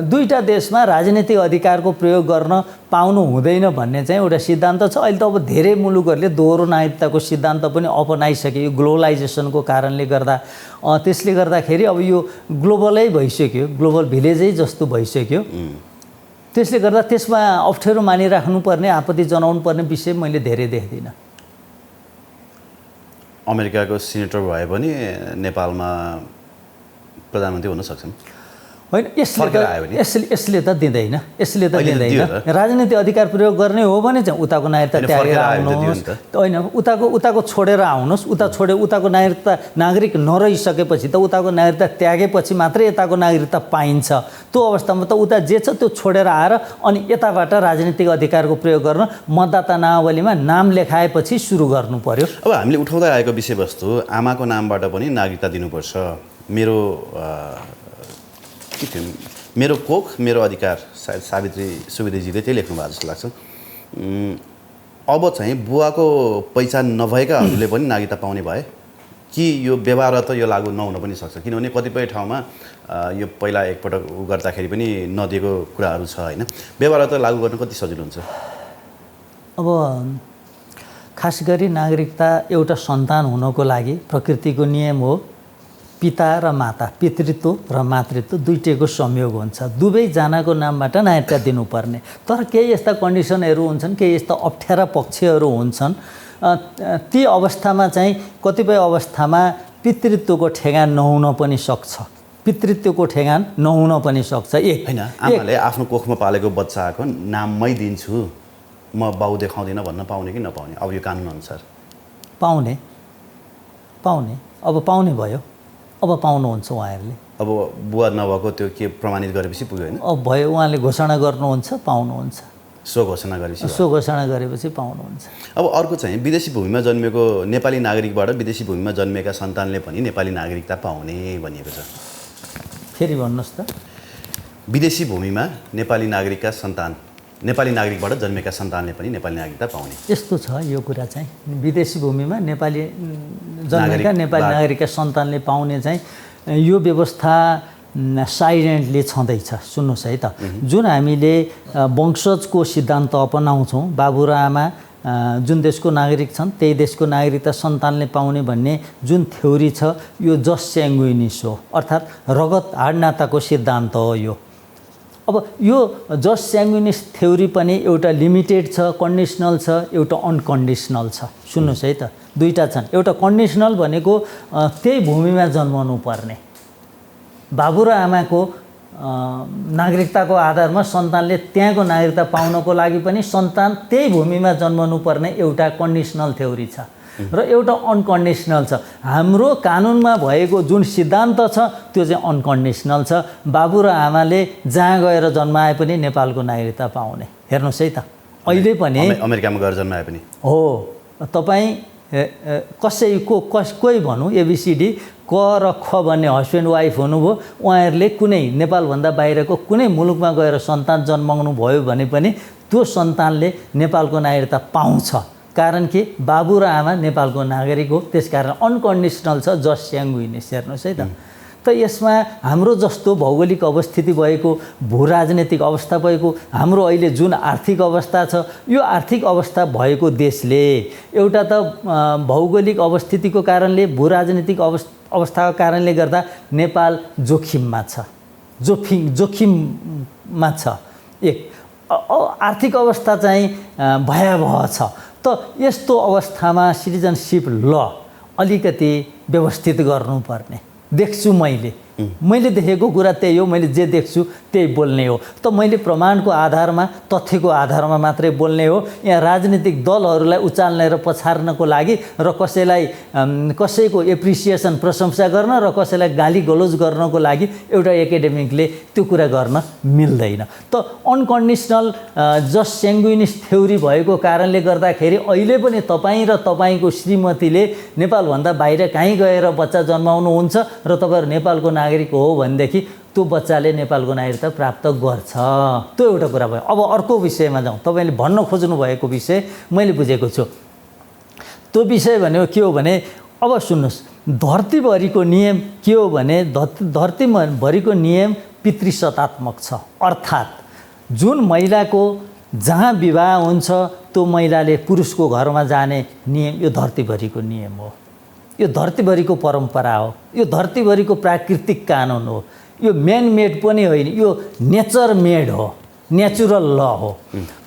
दुईटा देशमा राजनीतिक अधिकारको प्रयोग गर्न पाउनु हुँदैन भन्ने चाहिँ एउटा सिद्धान्त छ। अहिले त अब धेरै मुलुकहरूले दोहोरो नागरिकताको सिद्धान्त पनि अपनाइसके ग्लोबलाइजेसनको कारणले गर्दा। त्यसले गर्दाखेरि अब यो ग्लोबलै भइसक्यो, ग्लोबल भिलेजै जस्तो भइसक्यो। त्यसले गर्दा त्यसमा अप्ठ्यारो मानिराख्नुपर्ने, आपत्ति जनाउनु पर्ने विषय मैले धेरै देख्दिनँ। अमेरिकाको सिनेटर भए पनि नेपालमा प्रधानमन्त्री हुन सक्छन् होइन? यसले त दिँदैन, यसले त दिँदैन। राजनीतिक अधिकार प्रयोग गर्ने हो भने चाहिँ उताको नागरिकता त्यागेर आउनुहोस्, होइन उताको छोडेर आउनुहोस्। उताको नागरिक नरहिसकेपछि त उताको नागरिकता त्यागेपछि मात्रै यताको नागरिकता पाइन्छ। त्यो अवस्थामा त उता जे छ त्यो छोडेर आएर अनि यताबाट राजनीतिक अधिकारको प्रयोग गर्न मतदाता नामावलीमा नाम लेखाएपछि सुरु गर्नु पर्यो। अब हामीले उठाउँदै आएको विषयवस्तु आमाको नामबाट पनि नागरिकता दिनुपर्छ, मेरो कोख मेरो अधिकार, सायद सावित्री सुवेदीजीले त्यही लेख्नु भएको जस्तो लाग्छ। अब चाहिँ बुवाको पहिचान नभएकाहरूले पनि नागरिकता पाउने भए कि यो व्यवहार त यो लागू नहुन पनि सक्छ? किनभने कतिपय ठाउँमा यो पहिला एकपटक गर्दाखेरि पनि नदिएको कुराहरू छ होइन? व्यवहार त लागू गर्न कति सजिलो हुन्छ? अब खास गरी नागरिकता एउटा सन्तान हुनको लागि प्रकृतिको नियम हो पिता र माता, पितृत्व र मातृत्व दुईटैको संयोग हुन्छ। दुवैजनाको नामबाट नागरिकता दिनुपर्ने। तर केही यस्ता कन्डिसनहरू हुन्छन्, केही यस्ता अप्ठ्यारा पक्षहरू हुन्छन्। ती अवस्थामा चाहिँ कतिपय अवस्थामा पितृत्वको ठेगान नहुन पनि सक्छ, पितृत्वको ठेगान नहुन पनि सक्छ। होइन, आमाले आफ्नो कोखमा पालेको बच्चाको नाममै दिन्छु, म बाउ देखाउँदिनँ भन्न पाउने कि नपाउने? अब यो कानुन अनुसार पाउने अब पाउने भयो, अब पाउनुहुन्छ उहाँहरूले। अब बुवा नभएको त्यो के प्रमाणित गरेपछि पुग्यो होइन? अब भयो, उहाँले घोषणा गर्नुहुन्छ, पाउनुहुन्छ। सो घोषणा गरेपछि पाउनुहुन्छ। अब अर्को चाहिँ विदेशी भूमिमा जन्मेको नेपाली नागरिकबाट विदेशी भूमिमा जन्मेका सन्तानले पनि नेपाली नागरिकता पाउने भनिएको छ। फेरि भन्नुहोस् त। विदेशी भूमिमा नेपाली नागरिकबाट जन्मेका सन्तानले पनि नेपाली नागरिकता पाउने यस्तो छ। यो कुरा चाहिँ विदेशी भूमिमा जन्मेका नेपाली नागरिकका सन्तानले पाउने चाहिँ यो व्यवस्था साइलेन्टली छँदैछ। सुन्नुहोस् है त, जुन हामीले वंशजको सिद्धान्त अपनाउँछौँ, बाबु र आमा जुन देशको नागरिक छन् त्यही देशको नागरिकता सन्तानले पाउने भन्ने जुन थ्योरी छ, यो जस स्याङ्गुइनिस हो, अर्थात् रगत हाडनाताको सिद्धान्त हो यो। अब यो जस स्याङ्गुइनिस थ्योरी पनि एउटा लिमिटेड छ, कन्डिसनल छ, एउटा अनकन्डिसनल छ। सुन्नुहोस् है त, दुईवटा छन्। एउटा कन्डिसनल भनेको त्यही भूमिमा जन्मनु पर्ने, बाबु र आमाको नागरिकताको आधारमा सन्तानले त्यहाँको नागरिकता पाउनको लागि पनि सन्तान त्यही भूमिमा जन्मनु पर्ने एउटा कन्डिसनल थ्योरी छ र एउटा अनकन्डिसनल छ। हाम्रो कानुनमा भएको जुन सिद्धान्त छ त्यो चाहिँ अनकन्डिसनल छ। बाबु र आमाले जहाँ गएर जन्माए पनि नेपालको नागरिकता पाउने। हेर्नुहोस् है त, अहिले पनि अमेरिकामा गएर जन्माए पनि हो। तपाईँ कोही भनौँ एबिसिडी क र ख भन्ने हस्बेन्ड वाइफ हुनुभयो, उहाँहरूले कुनै नेपालभन्दा बाहिरको कुनै मुलुकमा गएर सन्तान जन्माउनु भयो भने पनि त्यो सन्तानले नेपालको नागरिकता पाउँछ। कारण के? बाबु र आमा नेपालको नागरिक हो, त्यसकारण अनकन्डिसनल छ, जस स्याङ्गुइनिस। हेर्नुहोस् है त। त यसमा हाम्रो जस्तो भौगोलिक अवस्थिति भएको, भू राजनैतिक अवस्था भएको, हाम्रो अहिले जुन आर्थिक अवस्था छ, यो आर्थिक अवस्था भएको देशले एउटा त भौगोलिक अवस्थितिको कारणले, भू राजनैतिक अवस्थाको कारणले गर्दा नेपाल जोखिममा छ, जोखिममा छ। एक आर्थिक अवस्था चाहिँ भयावह छ। त यस्तो अवस्थामा सिटिजनसिप ल अलिकति व्यवस्थित गर्नुपर्ने देख्छु मैले। मैले देखेको कुरा त्यही हो, मैले जे देख्छु त्यही बोल्ने हो। त मैले प्रमाणको आधारमा, तथ्यको आधारमा मात्रै बोल्ने हो। यहाँ राजनीतिक दलहरूलाई उचाल्ने र पछार्नको लागि र कसैको एप्रिसिएसन, प्रशंसा गर्न र कसैलाई गाली गलोज गर्नको लागि एउटा एकाडेमिकले त्यो कुरा गर्न मिल्दैन। त अनकन्डिसनल जस्ट सेङ्गुइनिस थ्योरी भएको कारणले गर्दाखेरि अहिले पनि तपाईँ र तपाईँको श्रीमतीले नेपालभन्दा बाहिर कहीँ गएर बच्चा जन्माउनुहुन्छ र तपाईँहरू नेपालको नागरिक हो भनेदेखि त्यो बच्चाले नेपालको नागरिकता प्राप्त गर्छ। त्यो एउटा कुरा भयो। अब अर्को विषयमा जाउँ। तपाईँले भन्न खोज्नु भएको विषय मैले बुझेको छु। त्यो विषय भनेको के हो भने, अब सुन्नुहोस्, धरतीभरिको नियम के हो भने, धरतीभरिको नियम पितृसत्तात्मक छ। अर्थात् जुन महिलाको जहाँ विवाह हुन्छ त्यो महिलाले पुरुषको घरमा जाने नियम यो धरतीभरिको नियम हो। यो धरतीभरिको परम्परा हो। यो धरतीभरिको प्राकृतिक कानुन हो। यो म्यान मेड पनि होइन, यो नेचर मेड हो, नेचुरल ल हो।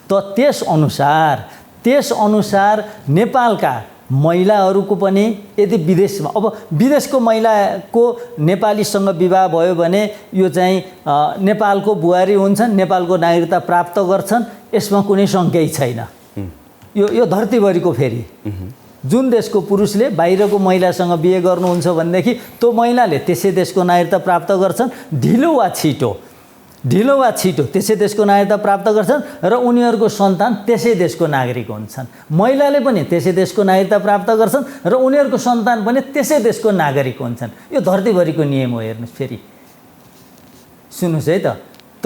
त त्यसअनुसार नेपालका महिलाहरूको पनि यदि विदेशमा, अब विदेशको महिलाको नेपालीसँग विवाह भयो भने यो चाहिँ नेपालको बुहारी हुन्छन्, नेपालको नागरिकता प्राप्त गर्छन्, यसमा कुनै शङ्कै छैन। यो धरतीभरिको फेरि जुन देशको पुरुषले बाहिरको महिलासँग बिहे गर्नुहुन्छ भनेदेखि त्यो महिलाले त्यसै देशको नागरिकता प्राप्त गर्छन्, ढिलो वा छिटो त्यसै देशको नागरिकता प्राप्त गर्छन् र उनीहरूको सन्तान त्यसै देशको नागरिक हुन्छन्। महिलाले पनि त्यसै देशको नागरिकता प्राप्त गर्छन् र उनीहरूको सन्तान पनि त्यसै देशको नागरिक हुन्छन्। यो धरतीभरिको नियम हो। हेर्नुहोस् फेरि, सुन्नुहोस् है त,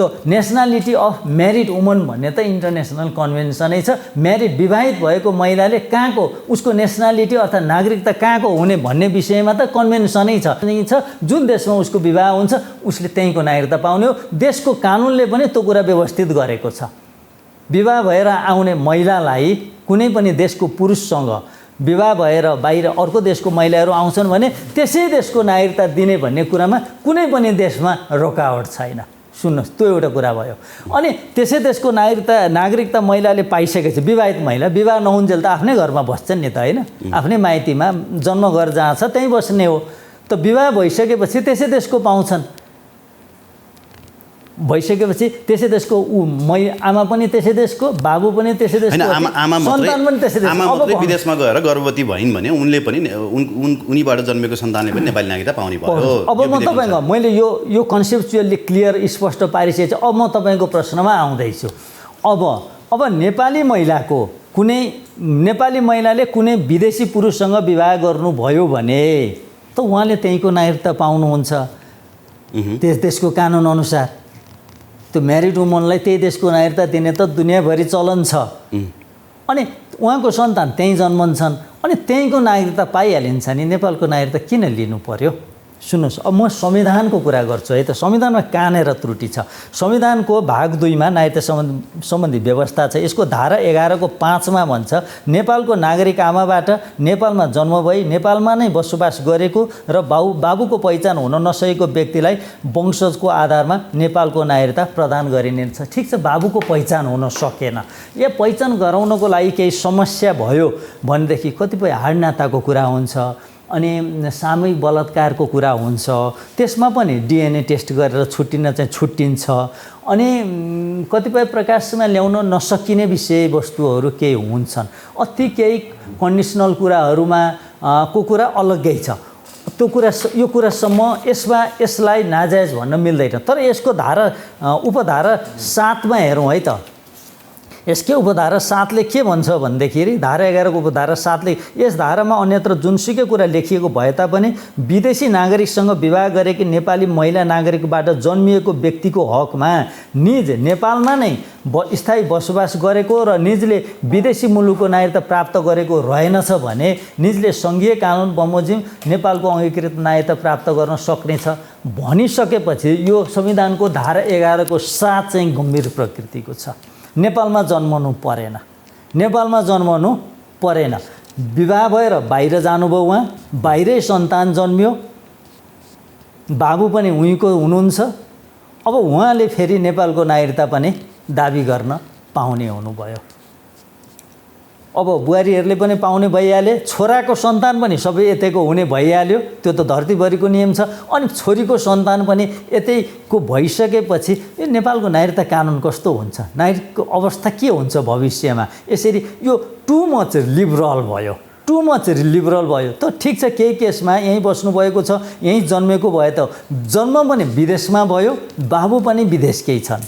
नेसनालिटी अफ म्यारिड वुमन भन्ने त इन्टरनेसनल कन्भेन्सनै छ। म्यारिड विवाहित भएको महिलाले कहाँको, उसको नेसनालिटी अर्थात् नागरिकता कहाँको हुने भन्ने विषयमा त कन्भेन्सनै छ। जुन देशमा उसको विवाह हुन्छ उसले त्यहीँको नागरिकता पाउने हो। देशको कानुनले पनि त्यो कुरा व्यवस्थित गरेको छ। विवाह भएर आउने महिलालाई कुनै पनि देशको पुरुषसँग विवाह भएर बाहिर अर्को देशको महिलाहरू आउँछन् भने त्यसै देशको नागरिकता दिने भन्ने कुरामा कुनै पनि देशमा रोकावट छैन। सुन्नुहोस्, त्यो एउटा कुरा भयो। अनि त्यसै देशको नागरिकता महिलाले पाइसकेपछि, विवाहित महिला विवाह नहुन्जेल त आफ्नै घरमा बस्छन् नि त, होइन? आफ्नै माइतीमा जन्मघर जहाँ छ त्यहीँ बस्ने हो। त विवाह भइसकेपछि त्यसै देशको पाउँछन्। भइसकेपछि त्यसै देशको आमा पनि त्यसै देशको, बाबु पनि त्यसै देशको, सन्तान पनि त्यसै देशको। आमा मात्रै विदेशमा गएर गर्भवती भइन् भने उनले पनि उनीबाट जन्मेको सन्तानले पनि नेपाली नागरिकता पाउने भयो। अब म तपाईँको, मैले यो कन्सेप्चुअली क्लियर स्पष्ट पारिसकेपछि अब म तपाईँको प्रश्नमा आउँदैछु। अब नेपाली महिलाले कुनै विदेशी पुरुषसँग विवाह गर्नुभयो भने त उहाँले त्यहीँको नागरिकता पाउनुहुन्छ त्यस देशको कानुन अनुसार। त्यो म्यारिड वुमनलाई त्यही देशको नागरिकता दिने त दुनियाँभरि चलन छ। अनि उहाँको सन्तान त्यहीँ जन्मन्छन्, अनि त्यहीँको नागरिकता पाइहालिन्छ नि, नेपालको नागरिकता किन लिनु पर्यो? सुन्नुहोस्, अब म संविधानको कुरा गर्छु है त। संविधानमा कहाँनिर त्रुटि छ? संविधानको भाग 2 मा नागरिकता सम्बन्धी व्यवस्था छ। यसको धारा 11 को 5 मा भन्छ, नेपालको नागरिक आमाबाट नेपालमा जन्म भई नेपालमा नै बसोबास गरेको र बाबुको पहिचान हुन नसकेको व्यक्तिलाई वंशजको आधारमा नेपालको नागरिकता प्रदान गरिनेछ। ठिक छ, बाबुको पहिचान हुन सकेन, या पहिचान गराउनको लागि केही समस्या भयो भनेदेखि कतिपय हाडनाताको कुरा हुन्छ, अनि सामूहिक बलात्कारको कुरा हुन्छ, त्यसमा पनि डिएनए टेस्ट गरेर छुट्टिन्छ। अनि कतिपय प्रकाशमा ल्याउन नसकिने विषयवस्तुहरू केही हुन्छन्। अति केही कन्डिसनल कुराहरूमा को कुरा अलग्गै छ। यो कुरासम्म यसलाई नाजायज भन्न मिल्दैन। तर यसको उपधारा 7 मा हेरौँ है त। यसकै उपधारा 7 ले के भन्छ भन्दाखेरि, धारा 11 को उपधारा 7 ले, यस धारामा अन्यत्र जुनसुकै कुरा लेखिएको भए तापनि विदेशी नागरिकसँग विवाह गरेकी नेपाली महिला नागरिकबाट जन्मिएको व्यक्तिको हकमा निज नेपालमा नै स्थायी बसोबास गरेको र निजले विदेशी मुलुकको नागरिकता प्राप्त गरेको रहेनछ भने निजले सङ्घीय कानुन बमोजिम नेपालको अङ्गीकृत नागरिकता प्राप्त गर्न सक्नेछ भनिसकेपछि यो संविधानको धारा 11 को 7 चाहिँ गम्भीर प्रकृतिको छ। नेपालमा जन्मनु परेन। विवाह भएर बाहिर जानुभयो, उहाँ बाहिरै सन्तान जन्मियो, बाबु पनि उहीँको हुनुहुन्छ। अब उहाँले फेरि नेपालको नागरिकता पनि दाबी गर्न पाउने हुनुभयो। अब बुहारीहरूले पनि पाउने भइहाले, छोराको सन्तान पनि सबै यतैको हुने भइहाल्यो, त्यो त धरतीभरिको नियम छ। अनि छोरीको सन्तान पनि यतैको भइसकेपछि यो नेपालको नागरिकता कानुन कस्तो हुन्छ, नागरिकको अवस्था के हुन्छ भविष्यमा? यसरी यो टु मच लिबरल भयो, टु मच लिबरल भयो। त ठिक छ, केही केसमा यहीँ बस्नुभएको छ, यहीँ जन्मेको भए त जन्म पनि विदेशमा भयो, बाबु पनि विदेशकै छन्।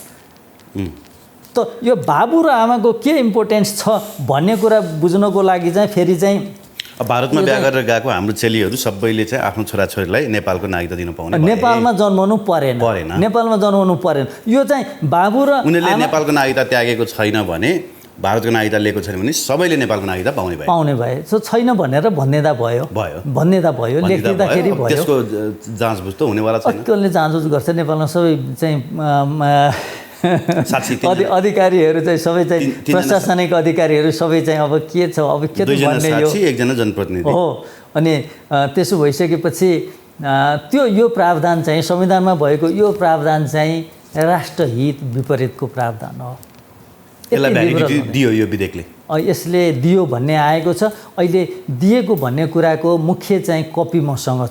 त यो बाबु र आमाको के इम्पोर्टेन्स छ भन्ने कुरा बुझ्नको लागि चाहिँ फेरि चाहिँ भारतमा बिहा गरेर गएको हाम्रो चेलीहरू सबैले चाहिँ आफ्नो छोराछोरीलाई नेपालको नागरिकता दिनु पाउने नेपालमा जन्मनु परेन, नेपालमा जन्मनु परेन। यो चाहिँ बाबु र उनीहरूले नेपालको नागरिकता त्यागेको छैन भने, भारतको नागरिकता लिएको छैन भने सबैले नेपालको नागरिकता पाउने भए सो छैन भनेर भन्नेदा भयो, लेखिँदाखेरि भयो। त्यसको जाँचबुझ त हुनेवाला छैन। कसले जाँचबुझ गर्छ? नेपालमा सबै चाहिँ अधिकारीहरू चाहिँ सबै चाहिँ प्रशासनिक अधिकारीहरू सबै चाहिँ अब के छ, अब के भन्ने यो एकजना जनप्रतिनिधि हो। अनि त्यसो भइसकेपछि त्यो यो प्रावधान चाहिँ संविधानमा भएको यो प्रावधान चाहिँ राष्ट्रहित विपरीतको प्रावधान हो। दियो यो विधेयकले, यसले दियो भन्ने आएको छ। अहिले दिएको भन्ने कुराको मुख्य चाहिँ कपी मसँग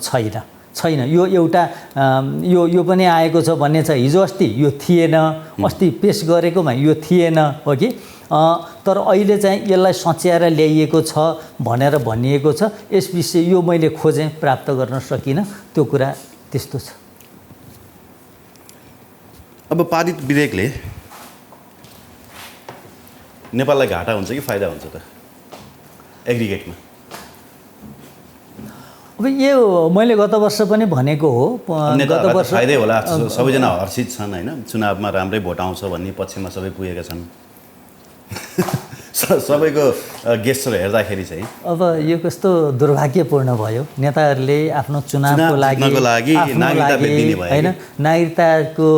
छैन। यो एउटा यो पनि आएको छ भन्ने छ। हिजो अस्ति यो थिएन, अस्ति पेस गरेकोमा यो थिएन हो कि, तर अहिले चाहिँ यसलाई सच्याएर ल्याइएको छ भनेर भनिएको छ। यस विषय यो मैले खोजेँ, प्राप्त गर्न सकिनँ, त्यो कुरा त्यस्तो छ। अब पारित विधेयकले नेपाललाई घाटा हुन्छ कि फाइदा हुन्छ त एग्रिगेटमा? अब यो मैले गत वर्ष पनि भनेको हो, गत वर्ष फाइदै होला, सबैजना हर्षित छन् होइन, चुनावमा राम्रै भोट आउँछ भन्ने पक्षमा सबै पुगेका छन्। सबैको गेस्चर हेर्दाखेरि चाहिँ अब यो कस्तो दुर्भाग्यपूर्ण भयो, नेताहरूले आफ्नो चुनावको लागि होइन, नागरिकताको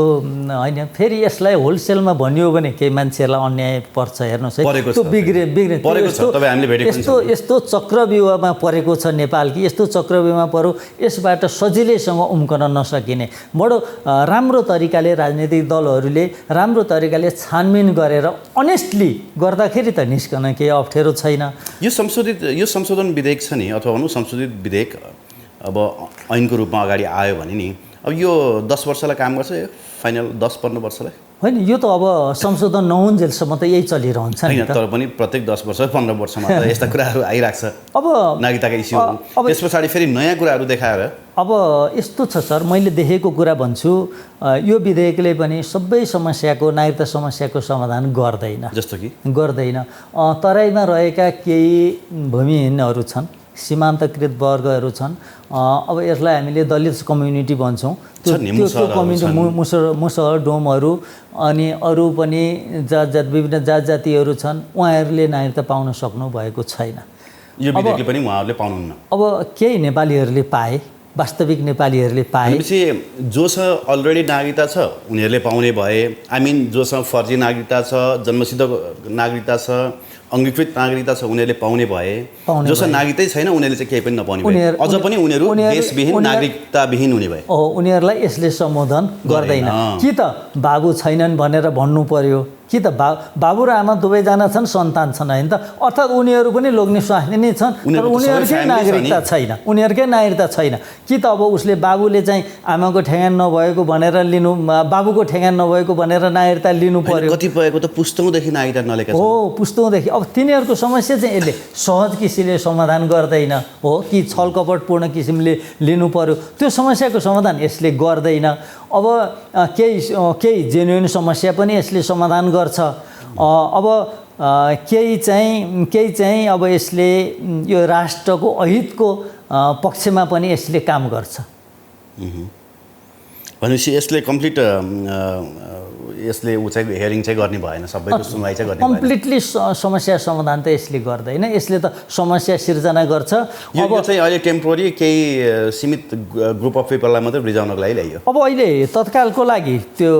होइन, फेरि यसलाई होलसेलमा भनियो भने केही मान्छेहरूलाई अन्याय पर्छ। हेर्नुहोस् है, त्यो बिग्रे यस्तो चक्रव्यूहमा परेको छ नेपाल कि यस्तो चक्रव्यूहमा पर्यो, यसबाट सजिलैसँग उम्कन नसकिने। बडो राम्रो तरिकाले राजनीतिक दलहरूले राम्रो तरिकाले छानबिन गरेर अनेस्टली गर्दाखेरि त निस्कन केही अप्ठ्यारो छैन। यो संशोधन विधेयक छ नि, अथवा भनौँ संशोधित विधेयक अब ऐनको रूपमा अगाडि आयो भने नि, अब यो 10 वर्षलाई काम गर्छ, फाइनल 10-15 वर्षलाई होइन? यो त अब संशोधन नहुन्जेलसम्म त यही चलिरहन्छ नि। तर पनि प्रत्येक 10 वर्ष 15 वर्षमा त यस्ता कुराहरू आइरहेको छ, अब नागरिकताका इस्युहरू। त्यस पछाडि फेरि नयाँ कुराहरू देखाएर अब यस्तो छ सर, मैले देखेको कुरा भन्छु, यो विधेयकले पनि सबै समस्याको, नागरिकता समस्याको समाधान गर्दैन। जस्तो कि गर्दैन। तराईमा रहेका केही भूमिहीनहरू छन्, सीमान्तकृत वर्गहरू छन्। अब यसलाई हामीले दलित कम्युनिटी भन्छौँ। त्यो कम्युनिटी मुसहर, डोमहरू अनि अरू पनि विभिन्न जातिहरू छन्, उहाँहरूले नागरिकता पाउन सक्नु भएको छैन। यो विधेयकले पनि उहाँहरूले पाउनुहुन्न। अब केही नेपालीहरूले पाए, वास्तविक नेपालीहरूले पाए। जोसँग अलरेडी नागरिकता छ उनीहरूले पाउने भए, जोसँग फर्जी नागरिकता छ, जन्मसिद्ध नागरिकता छ, अङ्गीकृत नागरिकता छ, उनीहरूले पाउने भए। जोसँग नागरिकतै छैन उनीहरूले चाहिँ केही पनि नपाउने भए, अझ पनि उनीहरू देशविहीन, नागरिकताविहीन हुने भए। उनीहरूलाई यसले सम्बोधन गर्दैन। कि त बाबु छैनन् भनेर भन्नु पर्यो, कि त बाबु र आमा दुवैजना छन्, सन्तान छन् होइन त, अर्थात् उनीहरू पनि लोग्ने स्वास्नी नै छन्, तर उनीहरूकै नागरिकता छैन, उनीहरूकै नागरिकता छैन। कि त अब उसले बाबुले चाहिँ आमाको ठेगान नभएको भनेर लिनु, बाबुको ठेगान नभएको भनेर नागरिकता लिनु पर्यो। कतिपयको त पुस्तौँदेखि नागरिकता नलेका छन्। हो, पुस्तौँदेखि। अब तिनीहरूको समस्या चाहिँ यसले सहज किसिमले समाधान गर्दैन हो, कि छलकपटपूर्ण किसिमले लिनु पर्यो, त्यो समस्याको समाधान यसले गर्दैन। अब केही जेन्युन समस्या पनि यसले समाधान गर्छ। अब केही चाहिँ अब यसले यो राष्ट्रको अहितको पक्षमा पनि यसले काम गर्छ। भनेपछि यसले कम्प्लिट यसले ऊ चाहिँ हेरिङ चाहिँ गर्ने भएन, सबैको सुनवाई चाहिँ गर्ने भएन। कम्प्लिटली समस्या समाधान त यसले गर्दैन, यसले त समस्या सिर्जना गर्छ। अब चाहिँ अहिले टेम्पोररी केही सीमित ग्रुप अफ पिपललाई मात्रै रिजाउनको लागि ल्याइयो। अब अहिले तत्कालको लागि त्यो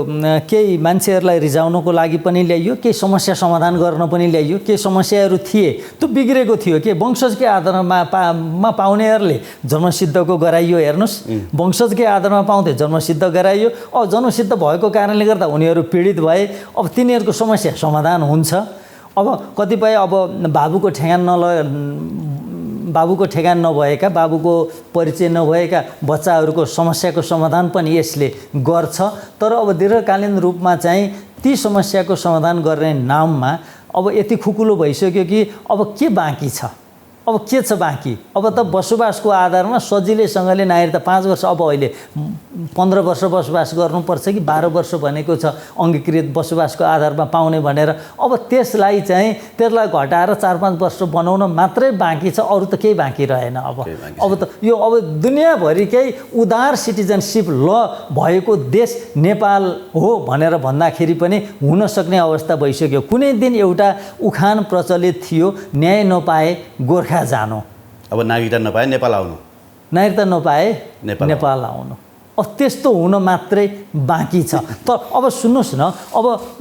केही मान्छेहरूलाई रिजाउनको लागि पनि ल्याइयो, केही समस्या समाधान गर्न पनि ल्याइयो। केही समस्याहरू थिए, त्यो बिग्रेको थियो कि वंशजकै आधारमा पाउनेहरूले जन्मसिद्धको गराइयो। हेर्नुहोस्, वंशजकै आधारमा पाउँथे, जन्मसिद्ध गराइयो। अब जन्मसिद्ध भएको कारणले गर्दा उनीहरू पीडित भए। अब तिनीहरूको समस्या समाधान हुन्छ। अब कतिपय अब बाबुको ठेगान नभएका, बाबुको परिचय नभएका बच्चाहरूको समस्याको समाधान पनि यसले गर्छ। तर अब दीर्घकालीन रूपमा चाहिँ ती समस्याको समाधान गर्ने नाममा अब यति खुकुलो भइसक्यो कि अब के बाँकी छ, अब के छ बाँकी? अब त बसोबासको आधारमा सजिलैसँगले नागरिकता 5 वर्ष, अब अहिले 15 वर्ष बसोबास गर्नुपर्छ कि 12 वर्ष भनेको छ अङ्गीकृत बसोबासको आधारमा पाउने भनेर। अब त्यसलाई घटाएर 4-5 वर्ष बनाउन मात्रै बाँकी छ, अरू त केही बाँकी रहेन। अब त यो अब दुनियाँभरिकै उदार सिटिजनसिप ल भएको देश नेपाल हो भनेर भन्दाखेरि पनि हुन सक्ने अवस्था भइसक्यो। कुनै दिन एउटा उखान प्रचलित थियो, न्याय नपाए गोर्खा जानु, अब नागरिकता नपाए नेपाल आउनु, नागरिकता नपाए नेपाल आउनु। अब त्यस्तो हुन मात्रै बाँकी छ। तर अब सुन्नुहोस् न, अब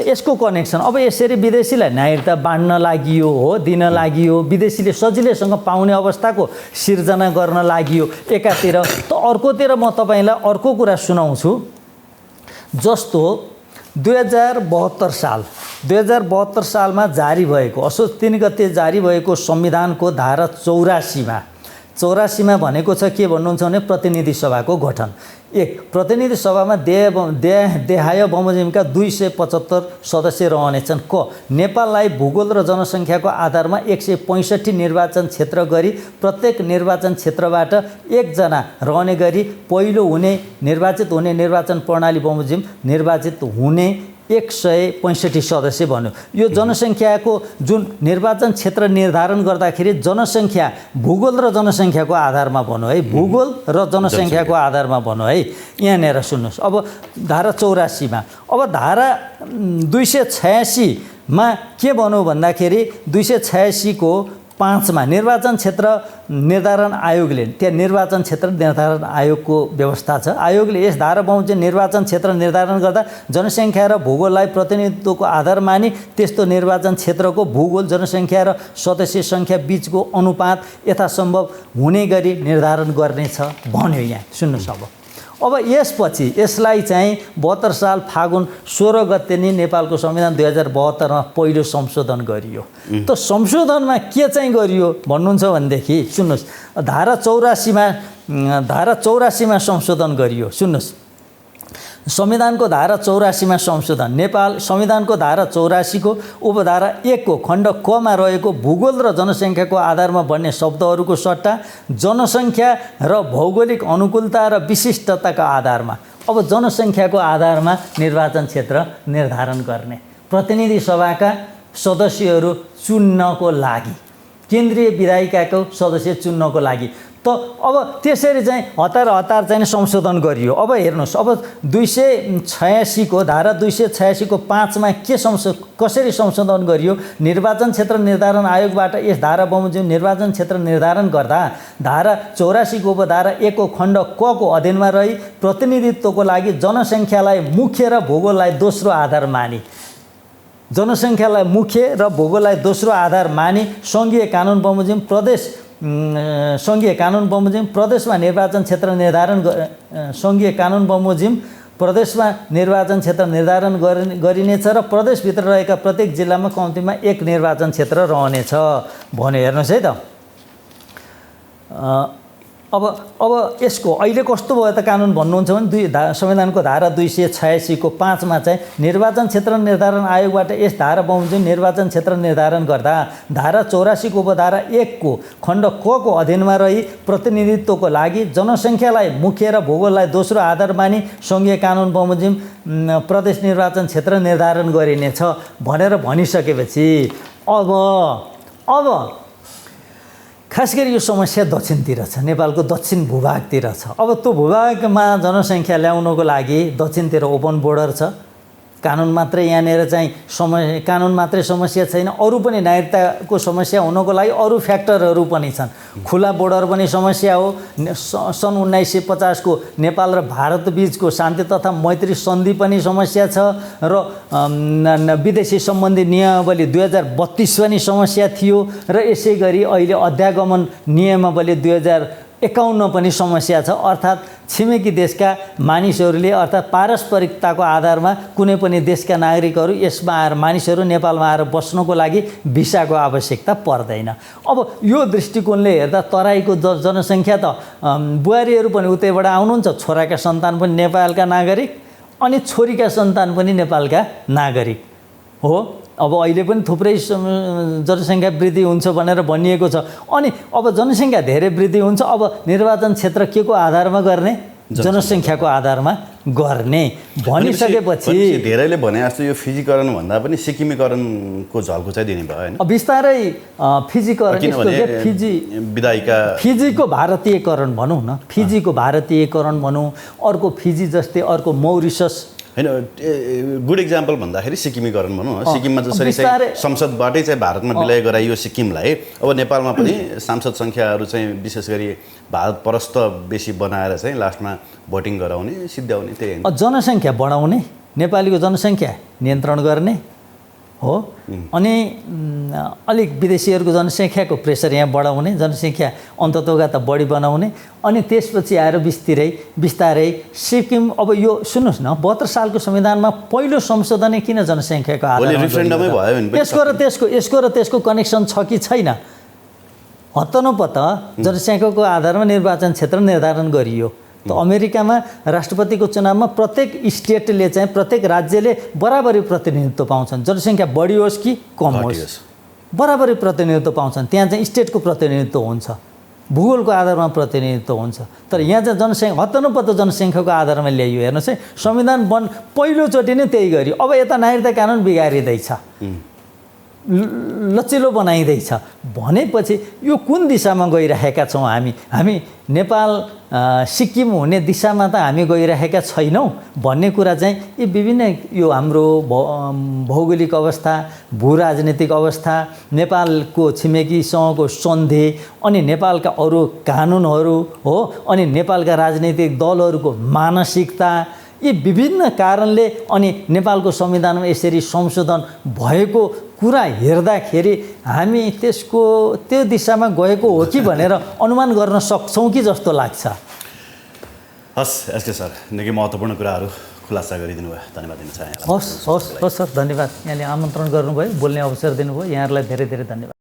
यसको कनेक्सन अब यसरी विदेशीलाई नागरिकता बाँड्न लागि हो, दिन लागि हो, विदेशीले सजिलैसँग पाउने अवस्थाको सिर्जना गर्न लागि हो एकातिर। त अर्कोतिर म तपाईँलाई अर्को कुरा सुनाउँछु। जस्तो 2072 सालमा जारी भएको, असोज 3 गते जारी भएको संविधानको धारा 84मा भनेको छ के भन्नुहुन्छ भने प्रतिनिधि सभाको गठन। प्रतिनिधि सभामा देहाय बमोजिमका 275 सदस्य रहनेछन्। नेपाललाई भूगोल र जनसङ्ख्याको आधारमा 165 निर्वाचन क्षेत्र गरी प्रत्येक निर्वाचन क्षेत्रबाट 1 जना रहने गरी पहिलो निर्वाचित हुने निर्वाचन प्रणाली बमोजिम निर्वाचित हुने 165 सदस्य भन्यो। यो जनसङ्ख्याको जुन निर्वाचन क्षेत्र निर्धारण गर्दाखेरि जनसङ्ख्या भूगोल र जनसङ्ख्याको आधारमा भन्यो है, भूगोल र जनसङ्ख्याको आधारमा भन्यो है। यहाँनिर सुन्नुहोस्, अब धारा 84मा, अब धारा 286मा के भन्यो भन्दाखेरि 286 को 5मा निर्वाचन क्षेत्र निर्धारण आयोगले, त्यहाँ निर्वाचन क्षेत्र निर्धारण आयोगको व्यवस्था छ। आयोगले यस धारा बमोजिम निर्वाचन क्षेत्र निर्धारण गर्दा जनसङ्ख्या र भूगोललाई प्रतिनिधित्वको आधार मानी त्यस्तो निर्वाचन क्षेत्रको भूगोल, जनसङ्ख्या र सदस्य सङ्ख्या बीचको अनुपात यथासम्भव हुने गरी निर्धारण गर्नेछ भन्यो। यहाँ सुन्नुहोस्, अब यसपछि यसलाई चाहिँ 72 साल फागुन 16 गते नि नेपालको संविधान 2072मा पहिलो संशोधन गरियो। त संशोधनमा के चाहिँ गरियो भन्नुहुन्छ भनेदेखि सुन्नुहोस्, धारा 84मा संशोधन गरियो। सुन्नुहोस्, संविधानको धारा 84मा संशोधन। नेपाल संविधानको धारा 84 को उपधारा 1 को खण्ड क मा रहेको भूगोल र जनसङ्ख्याको आधारमा बन्ने शब्दहरूको सट्टा जनसङ्ख्या र भौगोलिक अनुकूलता र विशिष्टताका आधारमा, अब जनसङ्ख्याको आधारमा निर्वाचन क्षेत्र निर्धारण गर्ने, प्रतिनिधि सभाका सदस्यहरू चुन्नको लागि, केन्द्रीय विधायिकाको सदस्य चुन्नको लागि। त अब त्यसरी चाहिँ हतार चाहिँ संशोधन गरियो। अब हेर्नुहोस्, अब 286 को धारा 286 को 5मा कसरी संशोधन गरियो? निर्वाचन क्षेत्र निर्धारण आयोगबाट यस धारा बमोजिम निर्वाचन क्षेत्र निर्धारण गर्दा धारा 84 को उपधारा 1 को खण्ड क को अधीनमा रही प्रतिनिधित्वको लागि जनसङ्ख्यालाई मुख्य र भूगोललाई दोस्रो आधार मानी, जनसङ्ख्यालाई मुख्य र भूगोललाई दोस्रो आधार मानी सङ्घीय कानुन बमोजिम प्रदेशमा निर्वाचन क्षेत्र निर्धारण सङ्घीय कानुन बमोजिम प्रदेशमा निर्वाचन क्षेत्र निर्धारण गरिनेछ र प्रदेशभित्र रहेका प्रत्येक जिल्लामा कम्तीमा 1 निर्वाचन क्षेत्र रहनेछ भन्यो। हेर्नुहोस् है त, अब यसको अहिले कस्तो भयो त कानुन भन्नुहुन्छ भने संविधानको धारा 286 को 5मा चाहिँ निर्वाचन क्षेत्र निर्धारण आयोगबाट यस धारा बमोजिम निर्वाचन क्षेत्र निर्धारण गर्दा धारा 84 को उपधारा 1 को खण्ड क को अधीनमा रही प्रतिनिधित्वको लागि जनसङ्ख्यालाई मुख्य र भूगोललाई दोस्रो आधार मानी सङ्घीय कानुन बमोजिम प्रदेश निर्वाचन क्षेत्र निर्धारण गरिनेछ भनेर भनिसकेपछि अब खास गरी यो समस्या दक्षिणतिर छ, नेपालको दक्षिण भूभागतिर छ। अब त्यो भूभागमा जनसङ्ख्या ल्याउनको लागि दक्षिणतिर ओपन बोर्डर छ, कानुन मात्रै यहाँनिर चाहिँ कानुन मात्रै समस्या छैन, अरू पनि नागरिकताको समस्या हुनको लागि अरू फ्याक्टरहरू पनि छन्। खुला बोर्डर पनि समस्या हो। सन् 1950 को नेपाल र भारत बीचको शान्ति तथा मैत्री सन्धि पनि समस्या छ र विदेशी सम्बन्धी नियमावली 2032 पनि समस्या थियो र यसै गरी अहिले अध्यागमन नियमावली 51 पनि समस्या छ। अर्थात् छिमेकी देशका मानिसहरूले अर्थात् पारस्परिकताको आधारमा कुनै पनि देशका नागरिकहरू यसमा आएर मानिसहरू नेपालमा आएर बस्नको लागि भिसाको आवश्यकता पर्दैन। अब यो दृष्टिकोणले हेर्दा तराईको जनसङ्ख्या त बुहारीहरू पनि उतैबाट आउनुहुन्छ, छोराका सन्तान पनि नेपालका नागरिक अनि छोरीका सन्तान पनि नेपालका नागरिक हो। अब अहिले पनि थुप्रै जनसङ्ख्या वृद्धि हुन्छ भनेर भनिएको छ। अनि अब जनसङ्ख्या धेरै वृद्धि हुन्छ, अब निर्वाचन क्षेत्र के को आधारमा गर्ने? जनसङ्ख्याको आधारमा गर्ने भनिसकेपछि धेरैले भने जस्तो यो फिजिकरण भन्दा पनि सिक्किमीकरणको झल्को चाहिँ दिने भयो हैन? बिस्तारै फिजिकरण विधायिका फिजीको भारतीयकरण भनौँ न, फिजीको भारतीयकरण भनौँ, अर्को फिजी जस्तै अर्को मौरिसस हैन। गुड इक्जाम्पल भन्दाखेरि सिक्किमीकरण भनौँ। सिक्किममा जसरी चाहिँ संसदबाटै चाहिँ भारतमा विलय गराइयो सिक्किमलाई, अब नेपालमा पनि सांसद सङ्ख्याहरू चाहिँ विशेष गरी भारत परस्त बेसी बनाएर चाहिँ लास्टमा भोटिङ गराउने सिद्ध्याउने त्यही जनसङ्ख्या बढाउने, नेपालीको जनसङ्ख्या नियन्त्रण गर्ने हो। अनि अलिक विदेशीहरूको जनसङ्ख्याको प्रेसर यहाँ बढाउने, जनसङ्ख्या अन्ततोगत बढी बनाउने, अनि त्यसपछि आएर बिस्तारै सिक्किम। अब यो सुन्नुहोस् न, 72 सालको संविधानमा पहिलो संशोधनै किन जनसङ्ख्याको आधारमा? यसको र त्यसको कनेक्सन छ कि छैन? हत्तनपत्त जनसङ्ख्याको आधारमा निर्वाचन क्षेत्र निर्धारण गरियो। त अमेरिकामा राष्ट्रपतिको चुनावमा प्रत्येक स्टेटले चाहिँ प्रत्येक राज्यले बराबरी प्रतिनिधित्व पाउँछन्, जनसङ्ख्या बढी होस् कि कम होस् बराबरी प्रतिनिधित्व पाउँछन्। त्यहाँ चाहिँ स्टेटको प्रतिनिधित्व हुन्छ, भूगोलको आधारमा प्रतिनिधित्व हुन्छ। तर यहाँ चाहिँ जनसङ्ख्या हत्तनपत्त जनसङ्ख्याको आधारमा ल्याइयो। हेर्नुहोस् है, संविधान पहिलोचोटि नै त्यही गरी। अब यता नागरिकता कानुन बिगारिँदैछ, लचिलो बनाइँदैछ भनेपछि यो कुन दिशामा गइरहेका छौँ हामी नेपाल सिक्किम हुने दिशामा त हामी गइरहेका छैनौँ भन्ने कुरा चाहिँ यी विभिन्न यो हाम्रो भौगोलिक अवस्था, भू राजनीतिक अवस्था, नेपालको छिमेकीसँगको सन्धि, अनि नेपालका अरू कानुनहरू हो, अनि नेपालका राजनीतिक दलहरूको मानसिकता, यी विभिन्न कारणले अनि नेपालको संविधानमा यसरी संशोधन भएको कुरा हेर्दाखेरि हामी त्यो दिशामा गएको हो कि भनेर अनुमान गर्न सक्छौँ कि जस्तो लाग्छ। हस् एसके सर, निकै महत्त्वपूर्ण कुराहरू खुलासा गरिदिनु भयो, धन्यवाद दिन चाहे। हस् सर, धन्यवाद। यहाँले आमन्त्रण गर्नुभयो, बोल्ने अवसर दिनुभयो, यहाँहरूलाई धेरै धेरै धन्यवाद।